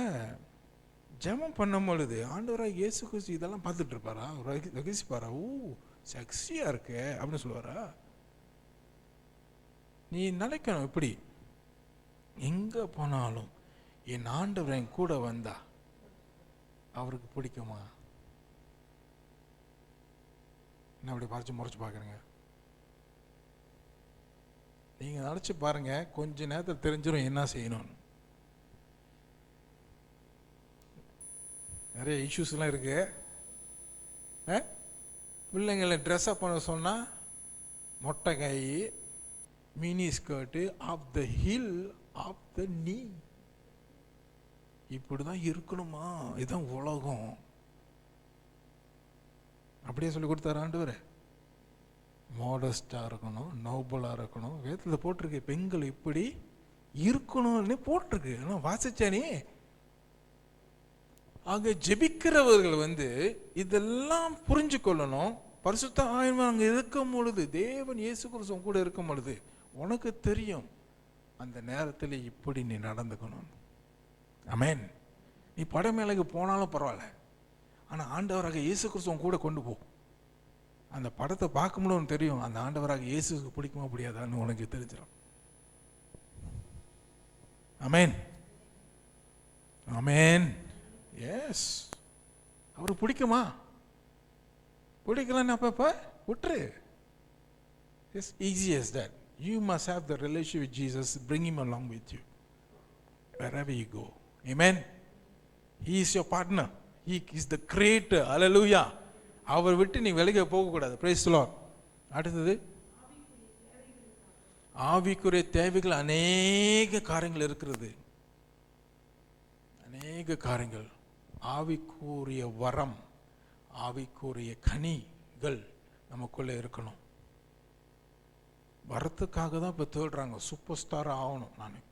ஜெபம் பண்ணும் பொழுது ஆண்டவராக இயேசு கிறிஸ்து இதெல்லாம் பார்த்துட்டு இருப்பாரா? ரகசிப்பாரா? செக்ஸியாக இருக்கு அப்படின்னு சொல்லுவாரா? நீ நினைக்கணும் இப்படி, எங்கே போனாலும் என் ஆண்டவர் என் கூட வந்தா அவருக்கு பிடிக்குமா? என்ன அப்படி பறிச்சு முறைச்சு பார்க்குறீங்க? நீங்கள் நினச்சி பாருங்க, கொஞ்ச நேரத்தில் தெரிஞ்சிடும் என்ன செய்யணும்னு. நிறைய இஷ்யூஸ்லாம் இருக்கு. பிள்ளைங்களை ட்ரெஸ்அப் பண்ண சொன்னால் மொட்டை கை, mini skirt, off the heel, off the knee. இப்படி தான் இருக்கணுமா? இதுதான் உலகம். அப்படியே சொல்லி கொடுத்தாரு ஆண்டவர். மாடஸ்டாக இருக்கணும், நோபலாக இருக்கணும். வேதத்தில் போட்டிருக்கு பெண்கள் இப்படி இருக்கணும்னு போட்டிருக்கு. ஆனால் வாசிச்சானே. ஆக ஜெபிக்கிறவர்கள் இதெல்லாம் புரிஞ்சு கொள்ளணும். பரிசுத்த ஆவியானவர் அங்கே இருக்கும் பொழுது, தேவன் இயேசு கிறிஸ்து கூட இருக்கும் பொழுது உனக்கு தெரியும் அந்த நேரத்தில் இப்படி நீ நடந்துக்கணும். ஆமென். நீ படமேலைக்கு போனாலும் பரவாயில்ல, ஆனால் ஆண்டவராக இயேசு கிறிஸ்து கூட கொண்டு போ. அந்த படத்தை பார்க்கும்போது தெரியும் அந்த ஆண்டவராக இயேசுக்கு பிடிக்குமா முடியாதான்னு உனக்கு தெரிஞ்சிடும். ஆமென், ஆமென். எஸ், அவருக்கு பிடிக்குமா? பிடிக்கலன்னு அப்பப்ப விட்டுரு. It's easy as that. You must have the relationship with Jesus. Bring him along with you wherever you go. Amen. He is your partner. He is the creator. Hallelujah. அவர் விட்டு நீ வெளியே போகக்கூடாது. Praise the Lord. அடுத்தது, ஆவிக்குரிய தேவைகள் அநேக காரியங்கள் இருக்கிறது. அநேக காரியங்கள். ஆவிக்குரிய வரம், ஆவிக்குரிய கனிகள் நமக்குள்ளே இருக்கணும். வரத்துக்காக தான் இப்போ தேடுறாங்க. சூப்பர் ஸ்டார் ஆகணும், நான்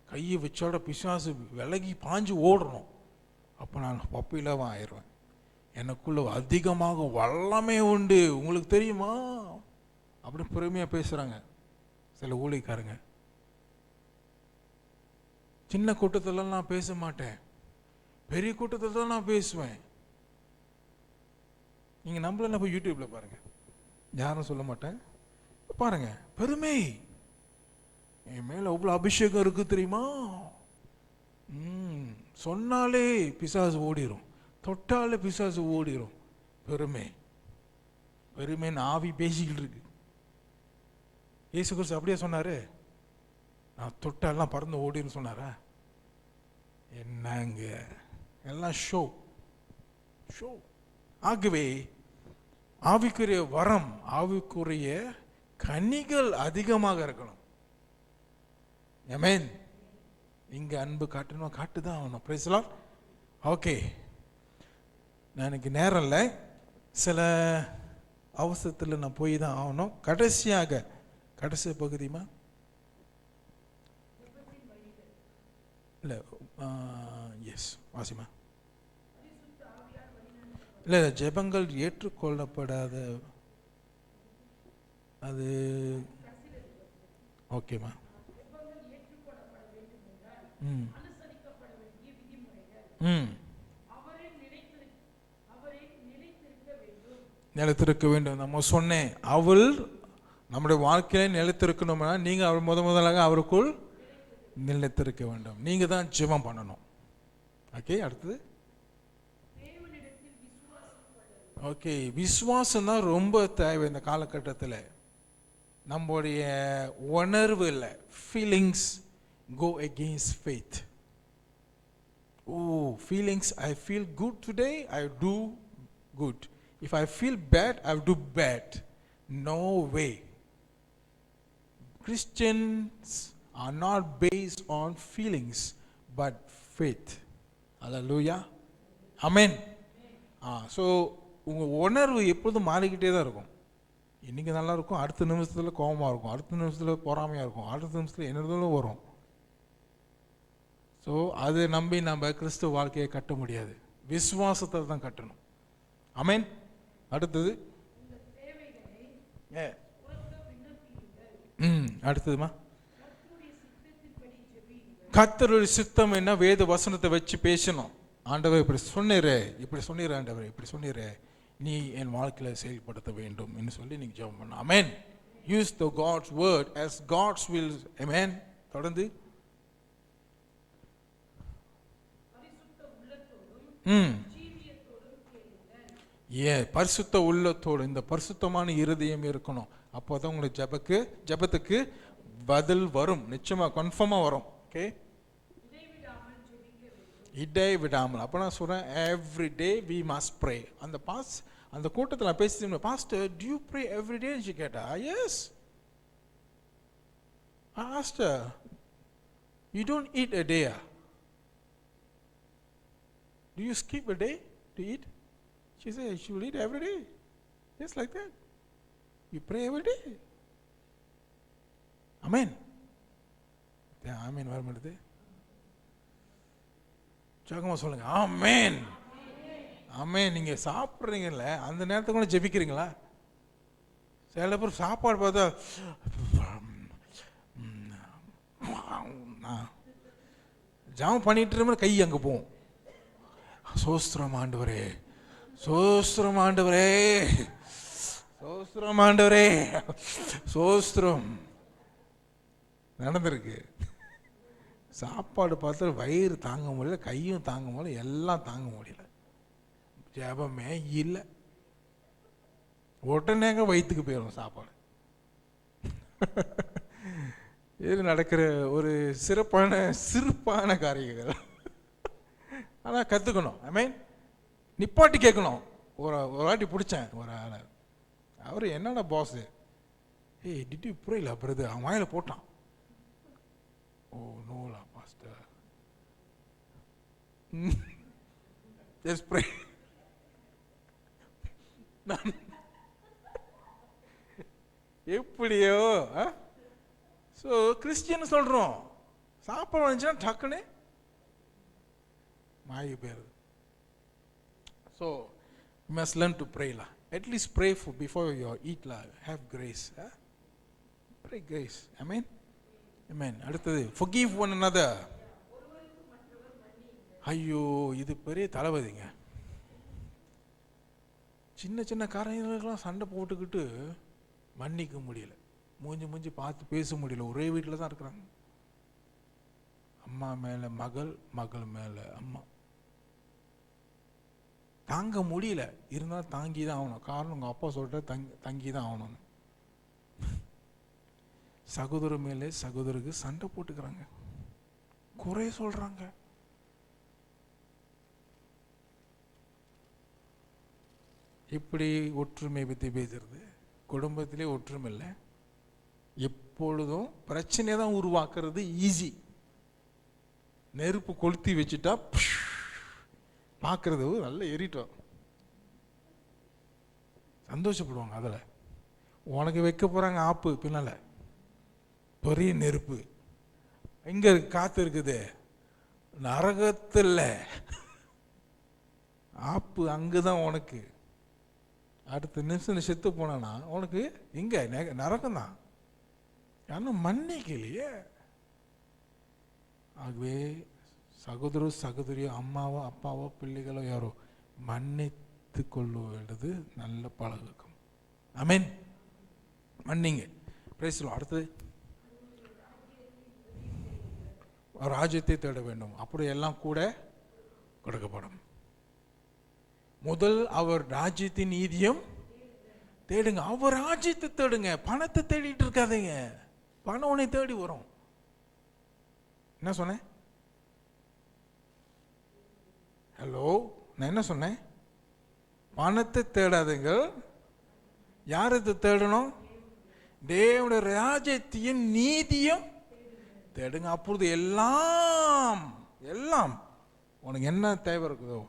கையை வச்சோட பிசாசு விலகி பாஞ்சு ஓடணும், அப்போ நான் பப்பிலவன் ஆயிடுவேன். எனக்குள்ள அதிகமாக வல்லமை உண்டு, உங்களுக்கு தெரியுமா? அப்படி பெருமையாக பேசுகிறாங்க சில ஊழியக்காரங்க. சின்ன கூட்டத்தில் நான் பேச மாட்டேன், பெரிய கூட்டத்தில் தான் நான் பேசுவேன். நீங்கள் நம்மள போய் யூடியூப்பில் பாருங்கள், யாரும் சொல்ல மாட்டேன், பாருங்க. பெருமை, என் மேலே அவ்வளோ அபிஷேகம் இருக்கு தெரியுமா? சொன்னாலே பிசாசு ஓடிடும், தொட்டாலே பிசாசு ஓடிடும். பெருமை, பெருமைன்னு ஆவி பேசிக்கிட்டு இருக்கு. இயேசு கிறிஸ்து அப்படியே சொன்னாரு, நான் தொட்டாலாம் பறந்து ஓடின்னு சொன்னாரா? என்னங்க எல்லாம் ஷோ ஷோ. ஆகவே ஆவிக்குரிய வரம், ஆவிக்குரிய கனிகள் அதிகமாக இருக்கணும். ஆமென். இங்க அன்பு காட்டணும், காட்டுதான் ஆகணும். Price the Lord. ஓகே, எனக்கு நேரம் இல்லை, சில அவசரத்தில் நான் போய் தான் ஆகணும். கடைசியாக, கடைசி பகுதிமா இல்லை, எஸ் வாசிமா. இல்லை, ஜெபங்கள் ஏற்றுக்கொள்ளப்படாத, அது ஓகேம்மா. நிலைத்திருக்க வேண்டும். நம்ம சொன்னேன், அவள் நம்முடைய வாழ்க்கையில நிலைத்திருக்கணும்னா நீங்க அவர் முதலாக அவருக்குள் நிலைத்திருக்க வேண்டும். நீங்க தான் ஜெபம் பண்ணணும். ஓகே, அடுத்தது ஓகே, விசுவாசம் தான் ரொம்ப தேவை இந்த காலகட்டத்தில். நம்முடைய உணர்வு இல்லை, feelings go against faith. Oh, feelings, I feel good today, I do good. If I feel bad, I do bad. No way. Christians are not based on feelings but faith. Hallelujah. Amen. So உங்கள் உணர்வு எப்பொழுதும் மாறிக்கிட்டே தான் இருக்கும். இன்றைக்கி நல்லா இருக்கும், அடுத்த நிமிஷத்தில் கோபமாக இருக்கும், அடுத்த நிமிஷத்தில் பொறாமையாக இருக்கும், அடுத்த நிமிஷத்தில் என்னதும் வரும். ஸோ அதை நம்பி நம்ம கிறிஸ்துவ வாழ்க்கையை கட்ட முடியாது, விசுவாசத்தை தான் கட்டணும். ஆமென். அடுத்தது அடுத்ததுமா, கர்த்தருடைய சித்தம் என்ன? வேத வசனத்தை வச்சு பேசணும். ஆண்டவர் இப்படி சொன்னீரே, இப்படி சொன்னீர், ஆண்டவர் இப்படி சொன்னீரே, நீ என் வாழ்க்கையில் செயல்படுத்த வேண்டும் என்று சொல்லி நீங்க ஜெபம் பண்ணணும். Amen. Use the God's word as God's will. Amen. தொடர்ந்து பரிசுத்த உள்ளத்தோடு, இந்த பரிசுத்தமான இருதயம் இருக்கணும். அப்போதான் உங்களுக்கு ஜெபத்துக்கு பதில் வரும், நிச்சயமா கன்ஃபார்மா வரும். ஓகே, இடை விடாமல். அப்போ நான் சொல்கிறேன், every day we must pray. அந்த கூட்டத்தில் நான் பேசிட்டு, pastor do you pray every டேன்னு கேட்டா, yes. Pastor you don't eat a day. Do you skip a day to eat? She said she will eat every day. Just like that. You pray every day. Amen. ஆமேன் வர மாட்டேது. ஜாகமா சொல்லுங்க, ஆமேன். ஆமேன். நீங்க சாப்பிட்றீங்கல்ல, அந்த நேரத்துக்குள்ள ஜெபிக்கிறீங்களா? சில பேர் சாப்பாடு பார்த்தா ஜாமம் பண்ணிட்டு இருந்த கை அங்கே போகும். சோஸ்திரம் ஆண்டவரே, சோஸ்திரம் ஆண்டவரே, சோஸ்திரம் ஆண்டவரே, சோஸ்திரம். நடந்திருக்கு. சாப்பாடு பார்த்து வயிறு தாங்க முடியல, கையும் தாங்க முடியல, எல்லாம் தாங்க முடியல, ஜபமே இல்லை. உடனேங்க வயிற்றுக்கு போயிடும் சாப்பாடு. இது நடக்கிற ஒரு சிறப்பான காரியங்கள். ஆனால் கற்றுக்கணும். ஐ மீன் நிப்பாட்டி கேட்கணும். ஒரு வாட்டி பிடிச்சேன் ஒரு ஆளை. அவர் என்னடா பாஸு, ஏய் டிட் யூ ப்ரேல பிரதர், அவன் வாயில போட்டான். ஓ நோலா பாஸ்டர், ஜஸ்ட் ப்ரே. எப்படியோ ஸோ கிறிஸ்டியன் சொல்கிறோம், சாப்பாடு வந்துச்சுன்னா டக்குன்னு மாயி பேர். So you must learn to pray la. At least pray for before you eat la. Have grace. Pray grace. Amen. Amen. அடுத்தது forgive one another. ஐயோ இது பெரிய தலைவதிங்க. சின்ன சின்ன காரியங்களுக்கெல்லாம் சண்டை போட்டுக்கிட்டு மன்னிக்க முடியல, மூஞ்சி பார்த்து பேச முடியல. ஒரே வீட்டில் தான் இருக்கிறாங்க. அம்மா மேலே மகள், மகள் மேலே அம்மா. தாங்க முடியல, இருந்தாலும் தாங்கி தான் ஆகணும். காரணம் உங்கள் அப்பா சொல்லிட்டு தங்கி தான் ஆகணும். சகோதரர் மேலே சகோதரருக்கு சண்டை போட்டுக்கிறாங்க, குறை சொல்றாங்க. இப்படி ஒற்றுமை பற்றி பேசுறது. குடும்பத்திலே ஒற்றுமை இல்லை, எப்பொழுதும் பிரச்சனை தான் உருவாக்குறது ஈஸி. நெருப்பு கொளுத்தி வச்சுட்டா பார்க்கறது நல்ல எரிட்டோம், சந்தோஷப்படுவாங்க. அதில் உனக்கு வைக்க போகிறாங்க ஆப்பு, பின்னால் பெரிய நெருப்பு. எங்கே காற்று இருக்குது, நரகத்தில் ஆப்பு அங்கே தான் உனக்கு. அடுத்த நிமிஷம் செத்து போனா உனக்கு எங்கே நரகம் தான். யாரும் மன்னிக்கலையே. ஆகவே சகோதரோ சகோதரியோ, அம்மாவோ அப்பாவோ பிள்ளைகளோ யாரோ மன்னித்து கொள்வது நல்ல பழக்கம். ஆமென். மன்னிங்க. Price the Lord. அடுத்தது ராஜ்யத்தை தேட வேண்டும், அப்படி எல்லாம் கூட கொடுக்கப்படும். முதல் அவர் ராஜ்யத்தின் நீதியும் தேடுங்க. அவர் ராஜ்யத்தை தேடுங்க, பணத்தை தேடிட்டு இருக்காதீங்க. பணம் உன்னை தேடி வரும். என்ன சொன்னேன்? ஹலோ, நான் என்ன சொன்னேன்? பணத்தை தேடாதீங்க. யாரத்தை தேடணும்? தேவனுடைய ராஜ்யத்தையும் நீதியும் தேடுங்க. அப்பொழுது எல்லாம் எல்லாம் உனக்கு என்ன தேவை இருக்குதோ,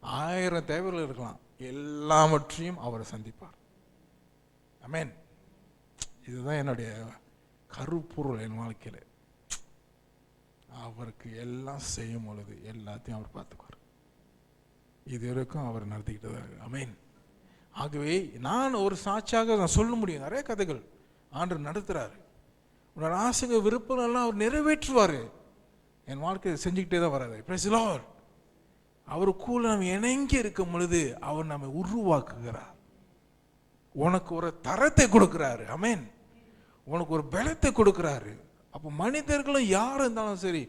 1000 தேவைகள் இருக்கலாம், எல்லாவற்றையும் அவர் சந்திப்பார். ஆமென். இதுதான் என்னுடைய கருப்பொருள் என் வாழ்க்கையில். அவருக்கு எல்லாம் செய்யும் பொழுது எல்லாத்தையும் அவர் பார்த்துக்குவார். இது வரைக்கும் அவர் நடத்திக்கிட்டு தான் இருக்கு. ஆமென். ஆகவே நான் ஒரு சாட்சியாக நான் சொல்ல முடியும். நிறைய கதைகள் ஆண்டவர் நடத்துகிறாரு. உன்னோட ஆசைங்க விருப்பம் எல்லாம் அவர் நிறைவேற்றுவார். என் வாழ்க்கையை செஞ்சுக்கிட்டே தான் வராது. Price the Lord. அவருக்குள்ள நம்ம இணங்கி இருக்கும் பொழுது அவர் நம்மை உருவாக்குகிறார். உனக்கு ஒரு தரத்தை கொடுக்கிறாரு. ஆமென். உனக்கு ஒரு பலத்தை கொடுக்கிறாரு. அப்போ மனிதர்களும் யார் இருந்தாலும் சரி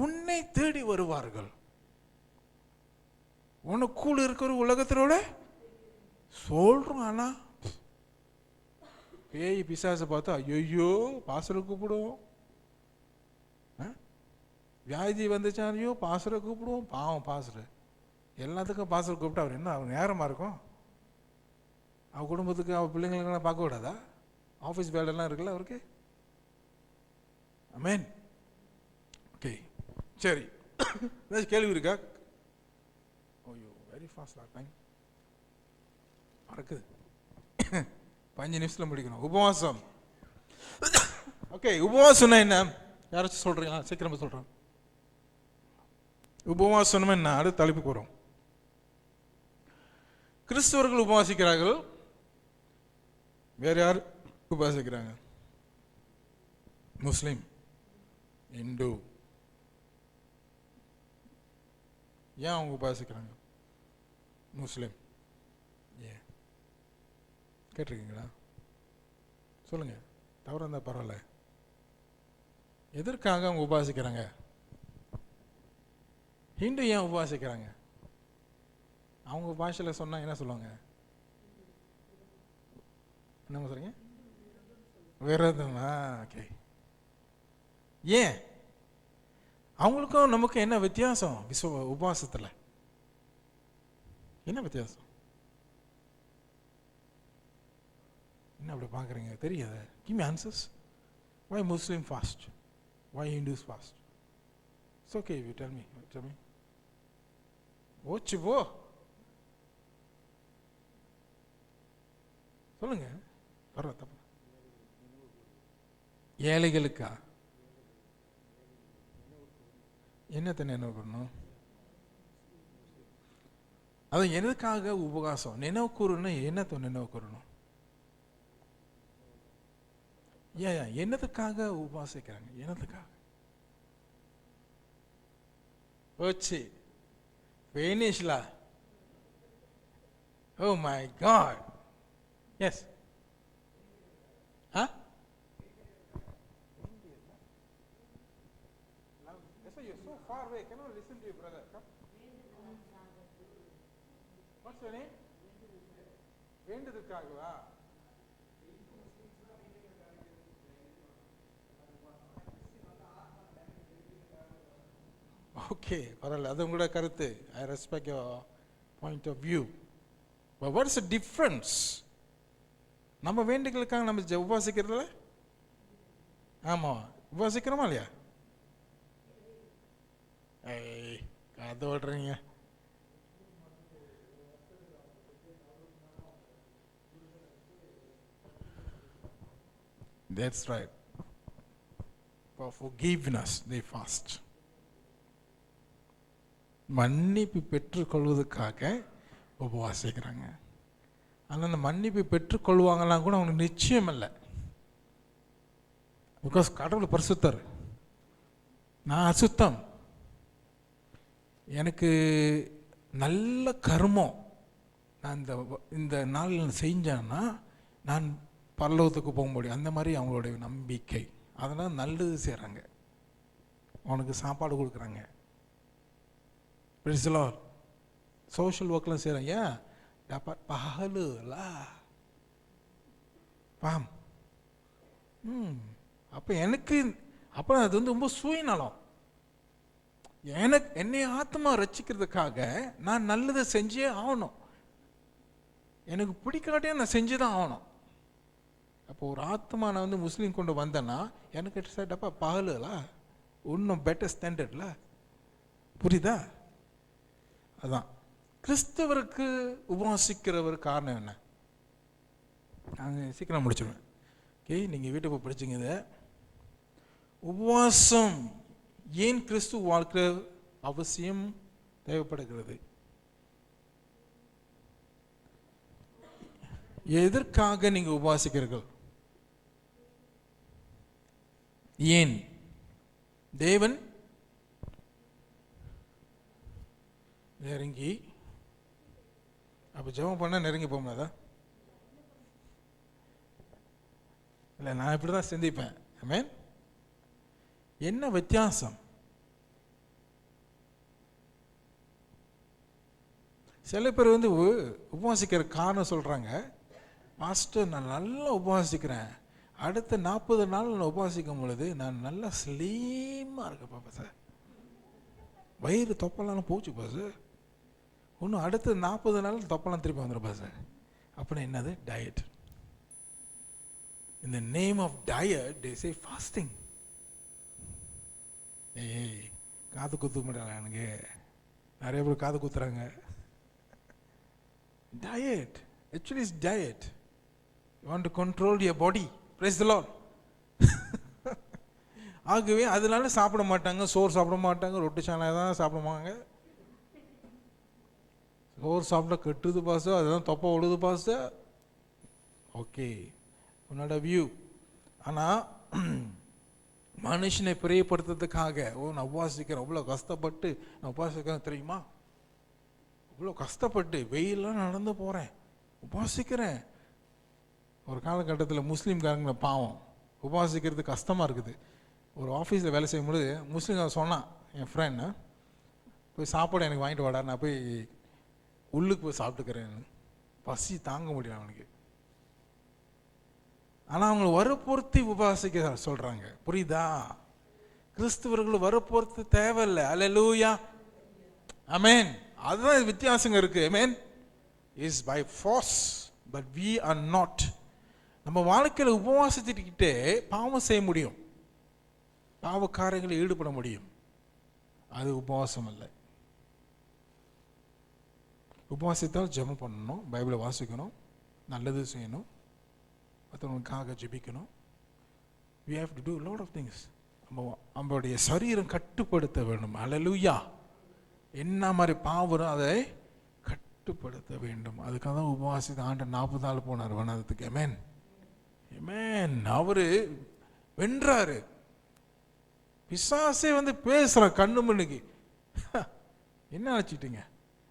உன்னை தேடி வருவார்கள். உனக்குள்ள இருக்கிற உலகத்திலோட சொல்றோம். ஆனா பேய் பிசாசை பார்த்தா ஐயோ பாசல கூப்பிடுவோம். வியாதி வந்துச்சா, ஐயோ பாஸ்டரை கூப்பிடுவோம். பாவம் பாஸ்டர், எல்லாத்துக்கும் பாஸ்டர் கூப்பிட்டு அவர் என்ன அவர் நேரமாக இருக்கும்? அவள் குடும்பத்துக்கு அவள் பிள்ளைங்களுக்கெல்லாம் பார்க்க விடாதா? ஆஃபீஸ் வேலைலாம் இருக்குல்ல அவருக்கு. ஆமென். ஓகே, சரி. ஏதாச்சும் கேள்வி இருக்கா? ஐயோ வெரி ஃபாஸ்ட் டைம் மறக்குது. 5 நிமிஷத்தில் முடிக்கணும். உபவாசம். ஓகே, உபவாசம்னா என்ன? யாராச்சும் சொல்றீங்களா? சீக்கிரமா சொல்றேன். உபவாசம் என்ன? அடுத்த தலைப்புக்கு வரும். கிறிஸ்தவர்கள் உபவாசிக்கிறார்கள். வேற யார் உபவாசிக்கிறாங்க? முஸ்லிம், இந்து. ஏன் அவங்க உபவாசிக்கிறாங்க? முஸ்லிம் ஏன் கேட்டிருக்கீங்களா? சொல்லுங்க, தவறு இருந்தால் பரவாயில்ல. எதற்காக அவங்க உபவாசிக்கிறாங்க? ஹிந்து ஏன் உபவாசிக்கிறாங்க? அவங்க பாஷையில் சொன்னா என்ன சொல்லுவாங்க? என்ன சொல்றீங்க? விரதமா? ஓகே. ஏன்? அவங்களுக்கும் நமக்கும் என்ன வித்தியாசம்? உபவாசத்தில் என்ன வித்தியாசம்? என்ன அப்படி பார்க்குறீங்க? தெரியாது. Give me answers. Why Muslim fast? Why Hindus fast? It's okay, you tell me. Tell me. ஓச்சு போ, சொல்லுங்க. பரவாயில்ல, தப்பு. ஏழைகளுக்கா? என்னத்தை நினைவு பண்ணணும்? அது எதுக்காக உபவாசம்? நினைவு கூறணும். என்னத்தை நினைவு கூறணும்? ஏன் என்னதுக்காக உபவாசிக்கிறாங்க? என்னதுக்காக? போச்சு, ஃபினிஷ்லா. Oh my God. Yes. You're so far away. Cannot listen to you, brother. Come. What's your name? வேண்டுதற்காகவா? ஓகே, பரவாயில்ல, அது உங்களோட கருத்து. I respect your point of view. But what is the difference? நம்ம வேண்டுதலுக்காக நம்ம உபவாசிக்கிறதுல, ஆமாம், உபவாசிக்கிறோமா இல்லையா? ஏய், கதை ஓடுறீங்க. That's right. For forgiveness they fast. மன்னிப்பு பெற்றுக்கொள்வதற்காக உபவாசிக்கிறாங்க. ஆனால் அந்த மன்னிப்பு பெற்றுக்கொள்வாங்கலாம் கூட அவங்களுக்கு நிச்சயம் இல்லை. பிகாஸ் கடவுள் பரிசுத்தர், நான் அசுத்தம். எனக்கு நல்ல கர்மம் நான் இந்த நாளில் செஞ்சேன்னா நான் பரலோகத்துக்கு போக முடியும். அந்த மாதிரி அவங்களுடைய நம்பிக்கை. அதனால் நல்லது செய்கிறாங்க, அவனுக்கு சாப்பாடு கொடுக்குறாங்க. சோஷியல் ஒர்க்லாம் செய்கிறாங்க. ஏன் பகலுலா பாம். அப்போ எனக்கு அப்போ அது வந்து ரொம்ப சுயநலம். என்னை ஆத்மா ரசிக்கிறதுக்காக நான் நல்லதை செஞ்சே ஆகணும். எனக்கு பிடிக்காட்டே நான் செஞ்சு தான் ஆகணும். அப்போ ஒரு ஆத்மா நான் வந்து முஸ்லீம் கொண்டு வந்தேன்னா எனக்கு டப்பா பகலுலா இன்னும் பெட்டர் ஸ்டாண்டர்ட்ல. புரியுதா? அதான் கிறிஸ்தவருக்கு உபவாசிக்கிறவர் காரணம் என்ன? நாங்கள் சீக்கிரம் முடிச்சிடுவேன். ஓகே, நீங்கள் வீட்டுக்கு போய் படிச்சுங்க. இதை உபவாசம் ஏன் கிறிஸ்துவ வாழ்க்கை அவசியம் தேவைப்படுகிறது? எதற்காக நீங்க உபவாசிக்கிறீர்கள்? ஏன்? தேவன் நெருங்கி, அப்ப ஜெபம் பண்ண நெருங்கி போகும்போதா? இல்லை, நான் இப்படிதான் சிந்திப்பேன். ஆமென். என்ன வித்தியாசம்? சில பேர் வந்து உபவாசிக்கிற காரணம் சொல்றாங்க, மாஸ்டர் நான் நல்லா உபவாசிக்கிறேன், அடுத்த 40 நாள் நான் உபவாசிக்கும் பொழுது நான் நல்லா ஸ்லீமாக இருக்க பாப்பா சார். வயிறு தொப்பெல்லாம் போச்சு பாஸ், இன்னும் அடுத்து 40 நாள் தொப்பெல்லாம் திருப்பி வந்துடும் பாஸ். அப்படின்னா என்னது? Diet. In the name of diet, they say fasting. ஏய், காது குத்து முடியல எனக்கு, நிறைய பேர் காது குத்துறாங்க. Diet, actually it's diet. You want to control your body. Praise the Lord. ஆகவே அதனால சாப்பிட மாட்டாங்க, சோறு சாப்பிட மாட்டாங்க, ரொட்டி சாணை தான் சாப்பிடுவாங்க. சோறு சாப்பிட்டா கெட்டுது பாஸ், அதுதான் தொப்பை விழுது பாஸ். ஓகே, உன்னோட வியூ. ஆனால் மனுஷனை பிரியப்படுத்துறதுக்காக, நான் உபாசிக்கிறேன், அவ்வளோ கஷ்டப்பட்டு நான் உபாசிக்கிறேன் தெரியுமா, இவ்வளோ கஷ்டப்பட்டு வெயிலாம் நடந்து போகிறேன், உபாசிக்கிறேன். ஒரு காலகட்டத்தில் முஸ்லீம்காரங்களை பாவம் உபாசிக்கிறது கஷ்டமாக இருக்குது. ஒரு ஆஃபீஸில் வேலை செய்யும்போது முஸ்லீம் சொன்னான், என் ஃப்ரெண்ட், போய் சாப்பாடு எனக்கு வாங்கிட்டு வாடா, நான் போய் உள்ளுக்கு போய் சாப்பிட்டுக்கிறேன், பசி தாங்க முடியல அவனுக்கு. ஆனால் அவங்களை வற்புறுத்தி உபாசிக்க சொல்கிறாங்க. புரியுதா? கிறிஸ்துவர்கள் வற்புறுத்து தேவையில்லை. அல்லேலூயா, ஆமென். அதுதான் வித்தியாசங்க இருக்கு. Amen. Is by force, but we are not. நம்ம வாழ்க்கையில் உபவாசத்திட்டே பாவம் செய்ய முடியும், பாவ காரியங்களில் ஈடுபட முடியும். அது உபவாசம் அல்ல. உபவாசித்தால் ஜெபம் பண்ணணும், பைபிளை வாசிக்கணும், நல்லது செய்யணும், மற்றவங்களுக்காக ஜெபிக்கணும். we have to do a lot of things. நம்மளுடைய சரீரம் கட்டுப்படுத்த வேண்டும். அல்லேலூயா. என்ன மாதிரி பாவம் அதை கட்டுப்படுத்த வேண்டும். அதுக்காக தான் உபவாசித்த ஆண்டு 40 நாள் போனார் வனாந்தரத்துக்கு. ஆமென், ஆமென். அவரு வென்றாரு. பிசாசே வந்து பேசுறான் கண்ணு மண்ணுக்கு. என்ன நினச்சிட்டீங்க?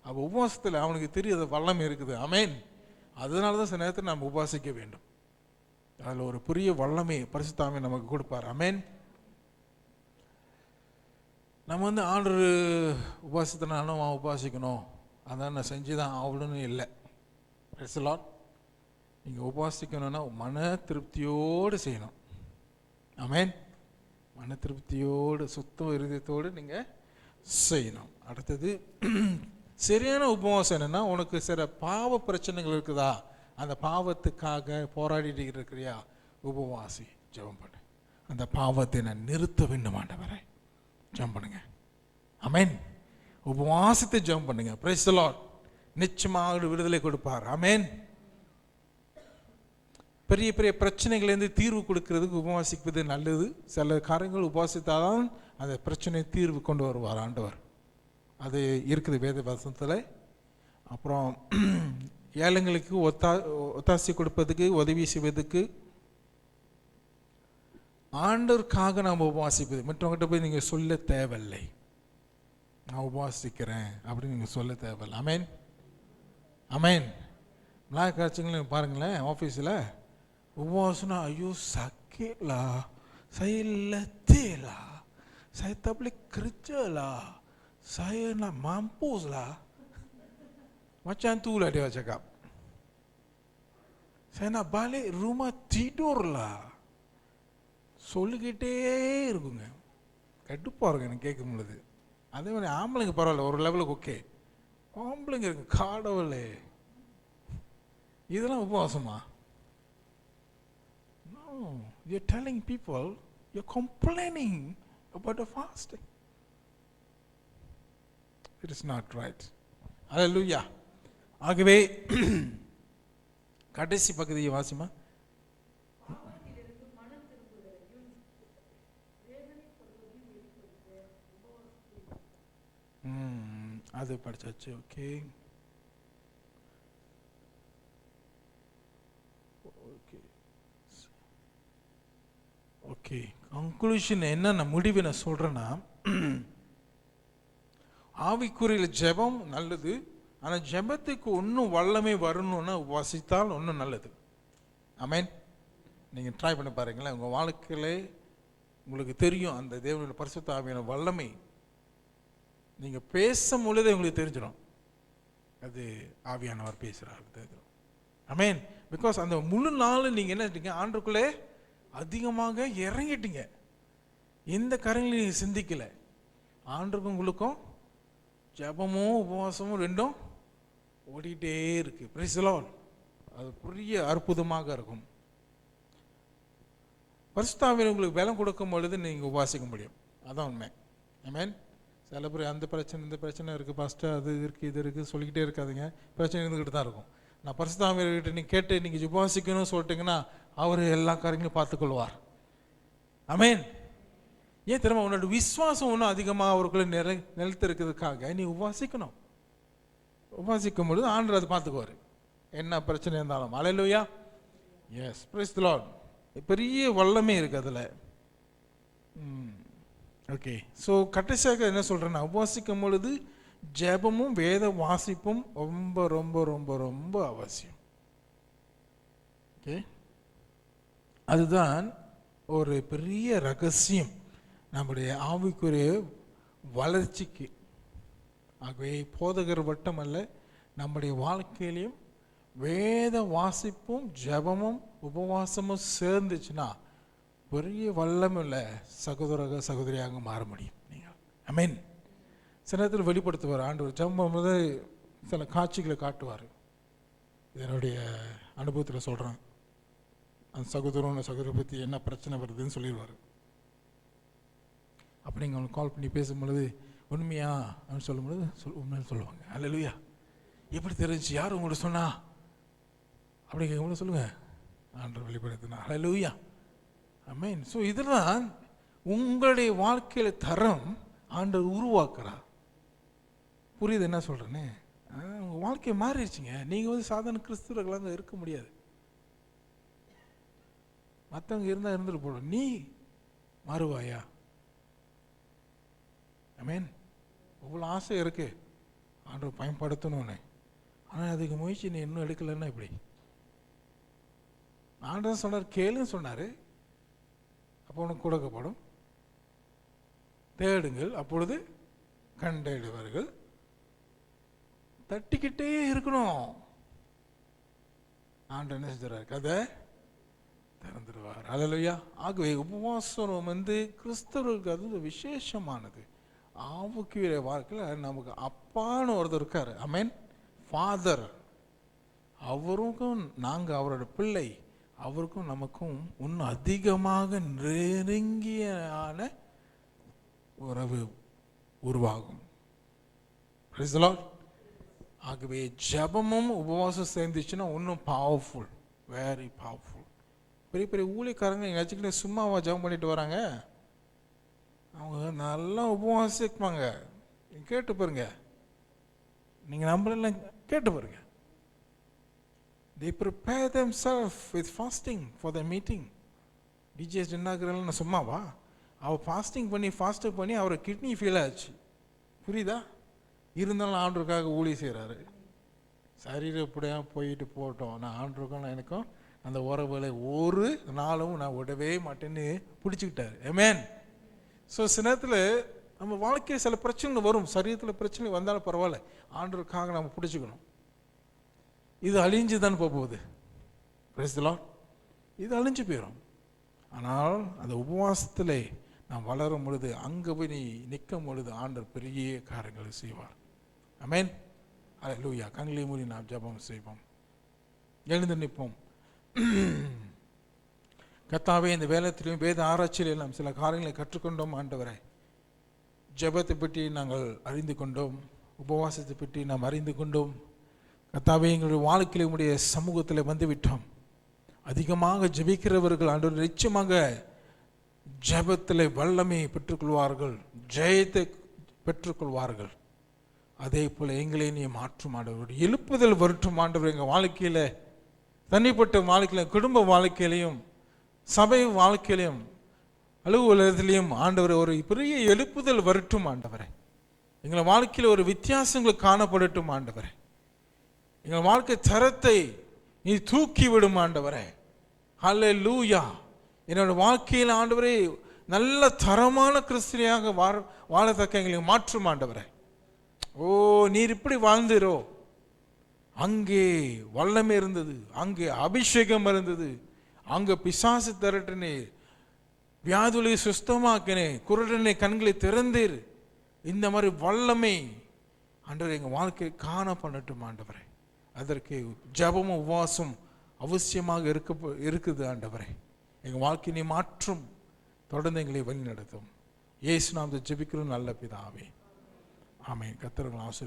அப்போ உபவாசத்தில் அவனுக்கு தெரியாத வல்லமை இருக்குது. ஆமென். அதனால தான் சில நேரத்தில் நாம் உபாசிக்க வேண்டும். அதில் ஒரு பெரிய வல்லமை பரிசுத்த ஆவியானவர் நமக்கு கொடுப்பார். ஆமென். நம்ம வந்து ஆண்டவர் உபாசித்தனாலும் அவன் உபாசிக்கணும், அதான் நான் செஞ்சு தான் ஆகணும்னு இல்லை. Price the Lord. நீங்கள் உபாசிக்கணும்னா மன திருப்தியோடு செய்யணும். ஆமென். மன திருப்தியோடு சுத்த இருதயத்தோடு நீங்கள் செய்யணும். அடுத்தது சரியான உபவாசம் என்னென்னா, உனக்கு சில பாவ பிரச்சனைகள் இருக்குதா, அந்த பாவத்துக்காக போராடிட்டு இருக்கிறியா, உபவாசி, ஜெபம் பண்ணு. அந்த பாவத்தை நான் நிறுத்த வேண்டும் ஆண்டவரே, ஜெபம் பண்ணுங்க. ஆமென். உபவாசத்தை ஜெபம் பண்ணுங்க. Price the Lord. நிச்சயமாக விடுதலை கொடுப்பார். ஆமென். பெரிய பெரிய பிரச்சனைகள்லேருந்து தீர்வு கொடுக்கறதுக்கு உபவாசிப்பது நல்லது. சில காரியங்கள் உபவாசித்தால்தான் அந்த பிரச்சனை தீர்வு கொண்டு வருவார் ஆண்டவர். அது இருக்குது வேத வசனத்தில். அப்புறம் ஏழைங்களுக்கு ஒத்தாசி கொடுப்பதுக்கு, உதவி செய்வதுக்கு, ஆண்டவருக்காக நாம் உபவாசிப்பது. மற்றவங்கிட்ட போய் நீங்கள் சொல்ல தேவையில்லை, நான் உபவாசிக்கிறேன் அப்படின்னு நீங்கள் சொல்ல தேவையில்லை. அமேன், அமேன். விழா காட்சிகள் பாருங்களேன், ஆஃபீஸில் உபவாசம்னா, ஐயோ சக்கேலா, saya tak boleh kerja lah, saya nak mampus lah. Macam tu lah dia cakap. Saya nak balik rumah tidur lah. சொல்லிக்கிட்டே இருக்குங்க. கடுப்பாக இருக்கு எனக்கு கேட்கும் பொழுது. அதே மாதிரி ஆம்பளைங்க பரவாயில்ல, ஒரு லெவலுக்கு ஓகே. ஆம்பளைங்க இருக்கு, காடவளே, இதெல்லாம் உபவாசமா? No, you're telling people, you're complaining about the fasting. It is not right. Hallelujah. ஆகவே கடைசி பகுதியை வாசிமா. அது படிச்சாச்சு. Okay, okay, okay. கன்க்ளூஷன் என்ன, நான் முடிவை நான் சொல்றேன்னா, ஆவிக்குறியில் ஜெபம் நல்லது. ஆனால் ஜெபத்துக்கு இன்னும் வல்லமை வரணும்னா உபாசித்தால் இன்னும் நல்லது. ஆமென். நீங்கள் ட்ரை பண்ணி பாருங்களேன், உங்கள் வாழ்க்கையிலே உங்களுக்கு தெரியும் அந்த தேவனுடைய பரிசுத்த ஆவியான வல்லமை. நீங்கள் பேசும் பொழுதே உங்களுக்கு தெரிஞ்சிடும் அது ஆவியானவர் பேசுகிறாரு தெரிஞ்சிடும். ஆமென். பிகாஸ் அந்த முழு நாள் நீங்கள் என்ன பண்ணிட்டீங்க, ஆண்டுக்குள்ளே அதிகமாக இறங்கிட்டீங்க. எந்த காரியங்களையும் நீங்கள் சிந்திக்கலை. ஆண்டுக்கும் உங்களுக்கும் ஜெபமும் உபவாசமும் ரெண்டும் ஓடிக்கிட்டே இருக்கு. Price the Lord. அது பெரிய அற்புதமாக இருக்கும். பரிசுத்த ஆவியானவர் உங்களுக்கு பலம் கொடுக்கும் பொழுது நீங்கள் உபவாசிக்க முடியும். அதான் உண்மை. ஆமென். சில பேர் அந்த பிரச்சனை இந்த பிரச்சனை இருக்குது பாஸ்டர், அது இருக்குது இது இருக்குது சொல்லிக்கிட்டே இருக்காதுங்க. பிரச்சனை இருந்துக்கிட்டு தான் இருக்கும். நான் பரிசுத்த ஆவியானவர்கிட்ட நீங்கள் கேட்டு நீங்கள் உபவாசிக்கணும்னு சொல்லிட்டீங்கன்னா அவர் எல்லா காரியங்களும் பார்த்துக்கொள்வார். ஆமென். ஏன் தெரியுமா? உன்னோட விசுவாசம் ஒன்றும் அதிகமாக அவருக்குள்ள நிலைத்து இருக்கிறதுக்காக நீ உபவாசிக்கணும். உபவாசிக்கும் பொழுது ஆண்டவர் அதை பார்த்துக்குவார், என்ன பிரச்சனை இருந்தாலும். Hallelujah. Yes, praise the lord. பெரிய வல்லமே இருக்குது அதில். ஓகே, ஸோ கடைசியாக என்ன சொல்கிறேன்னா, உபவாசிக்கும் பொழுது ஜெபமும் வேத வாசிப்பும் ரொம்ப ரொம்ப ரொம்ப ரொம்ப அவசியம். ஓகே, அதுதான் ஒரு பெரிய ரகசியம் நம்முடைய ஆவிக்குரிய வளர்ச்சிக்கு. ஆகவே போதகர் வட்டம் அல்ல, நம்முடைய வாழ்க்கையிலையும் வேத வாசிப்பும் ஜெபமும் உபவாசமும் சேர்ந்துச்சுன்னா பெரிய வல்லமுள்ள சகோதர சகோதரியாக மாற முடியும் நீங்கள். ஆமென். சில நேரத்தில் வெளிப்படுத்துவார் ஆண்டவர். ஜெபம் போது சில காட்சிகளை காட்டுவார். இதனுடைய அனுபவத்தில் சொல்கிறேன். அந்த சகோதரனை பற்றி என்ன பிரச்சனை வருதுன்னு சொல்லிடுவார். அப்படி நீங்கள் அவங்களுக்கு கால் பண்ணி பேசும்பொழுது உண்மையா அப்படின்னு சொல்லும்பொழுது உண்மைன்னு சொல்லுவாங்க. அல்லேலூயா. எப்படி தெரிஞ்சு, யார் உங்கள்கிட்ட சொன்னா அப்படி கேட்கும்போது சொல்லுங்கள், ஆண்டவர் வெளிப்படுத்தினா. அல்லேலூயா. ஆமென். ஸோ இதெல்லாம் உங்களுடைய வாழ்க்கையில் தரம் ஆண்டவர் உருவாக்குறார். புரியுது என்ன சொல்கிறேன்னு? உங்கள் வாழ்க்கையை மாறிடுச்சிங்க. நீங்கள் சாதாரண கிறிஸ்துவர்களாக இருக்க முடியாது. மற்றவங்க இருந்தால் இருந்துட்டு போடும், நீ மாறுவாயா? ஆமென். இவ்வளோ ஆசை இருக்கு ஆண்டவர் பயன்படுத்தணும்னு, ஆனால் அதுக்கு முயற்சி நீ இன்னும் எடுக்கலைன்னா இப்படி. ஆண்டவர் சொன்னார், கேளுன்னு சொன்னார், அப்போ உனக்கு கொடுக்கப்படும். தேடுங்கள் அப்பொழுது கண்டறிவார்கள். தட்டிக்கிட்டே இருக்கணும். ஆண்டவர் என்ன செஞ்சுறாரு? கதை திறந்துடுவார். அல்லேலூயா. ஆகவே உபவாசம் கிறிஸ்தவர்களுக்கு அது விசேஷமானது. ஆவிக்குரிய வாழ்க்கையில் நமக்கு அப்பான்னு ஒருத்தர் இருக்காரு. ஆமென். ஃபாதர். அவருக்கும் நாங்கள் அவரோட பிள்ளை, அவருக்கும் நமக்கும் இன்னும் அதிகமாக நெருங்கியான உறவு உருவாகும். Price the lord. ஆகவே ஜெபமும் உபவாசம் சேர்ந்துச்சுன்னா இன்னும் பவர்ஃபுல், வெரி பவர்ஃபுல். பெரிய பெரிய ஊழியக்காரங்க எங்கேயாச்சும் சும்மாவா ஜெபம் பண்ணிட்டு வராங்க? அவங்க நல்லா உபவாசிப்பாங்க. கேட்டு பாருங்க, நீங்கள் நம்மளெல்லாம் கேட்டு பாருங்க. They prepare themselves with fasting for the meeting. DGS டின்னாக்கிறலாம் சும்மாவா? அவர் ஃபாஸ்டிங் பண்ணி அவரை கிட்னி ஃபெயில் ஆச்சு. புரியுதா? இருந்தாலும் ஆண்டவருக்காக ஊழியம் செய்கிறாரு. சரீரம் இப்படியா போயிட்டு போட்டோம், நான் ஆண்டவருக்கும் எனக்கும் அந்த உறவுகளை ஒரு நாளும் நான் விடவே மாட்டேன்னு பிடிச்சிக்கிட்டாரு. ஆமென். ஸோ சில நேரத்தில் நம்ம வாழ்க்கையில் சில பிரச்சனைகள் வரும். சரீரத்தில் பிரச்சனை வந்தாலும் பரவாயில்ல, ஆண்டவருக்காக நம்ம பிடிச்சிக்கணும். இது அழிஞ்சு தான் போகுது. Price the Lord. இது அழிஞ்சு போயிடும். ஆனால் அந்த உபவாசத்தில் நாம் வளரும் பொழுது, அங்கே போய் நீ நிற்கும் பொழுது ஆண்டவர் பெரிய காரியங்களை செய்வார். ஆமென். அல்லேலூயா. கண்களை மூடி நாம் ஜெபம் செய்வோம். எழுந்து நிற்போம். கர்த்தாவே, இந்த வேலத்திலையும் வேத ஆராய்ச்சியிலும் நாம் சில காரியங்களை கற்றுக்கொண்டோம். ஆண்டவரே, ஜெபத்தை பற்றி நாங்கள் அறிந்து கொண்டோம், உபவாசத்தை பற்றி நாம் அறிந்து கொண்டோம். கர்த்தாவே, எங்களுடைய வாழ்க்கையில் உடைய சமூகத்தில் வந்துவிட்டோம். அதிகமாக ஜெபிக்கிறவர்கள் ஆண்டவர் நிச்சயமாக ஜெபத்தில் வல்லமையை பெற்றுக்கொள்வார்கள், ஜெயத்தை பெற்றுக்கொள்வார்கள். அதே போல் எங்களை நீ மாற்றும் ஆண்டவர். எழுப்புதல் வரட்டும் ஆண்டவர். எங்கள் வாழ்க்கையில், தனிப்பட்ட வாழ்க்கையிலும், குடும்ப வாழ்க்கையிலையும், சபை வாழ்க்கையிலையும், அலுவலகத்திலையும் ஆண்டவர் ஒரு பெரிய எழுப்புதல் வரட்டும் ஆண்டவரே. எங்கள் வாழ்க்கையில் ஒரு வித்தியாசங்கள் காணப்படட்டும் ஆண்டவரே. எங்கள் வாழ்க்கை தரத்தை நீ தூக்கி விடும் ஆண்டவரே. ஹல்லேலூயா. என்னோட வாழ்க்கையில் ஆண்டவரே நல்ல தரமான கிறிஸ்தியாக வாழத்தக்க எங்களுக்கு மாற்றும் ஆண்டவரே. ஓ, நீர் இப்படி வாழ்ந்துரோ. அங்கே வல்லமை இருந்தது, அங்கே அபிஷேகம் இருந்தது, அங்கே பிசாசு திரட்டினே, வியாதுளை சுத்தமாக்கினே, குருடனை கண்களை திறந்தீர். இந்த மாதிரி வல்லமை ஆண்டவரே எங்கள் வாழ்க்கையை காண பண்ணட்டும் ஆண்டவரே. அதற்கு ஜெபமும் உபவாசம் அவசியமாக இருக்குது ஆண்டவரே. எங்கள் வாழ்க்கையை நீ மாற்றும், தொடர்ந்து எங்களை வழி நடத்தும். இயேசு நாமத்தில் ஜெபிக்கிறோம் நல்ல பிதாவே, ஆமென். கர்த்தர் உங்களை ஆசீர்வதிப்பார்.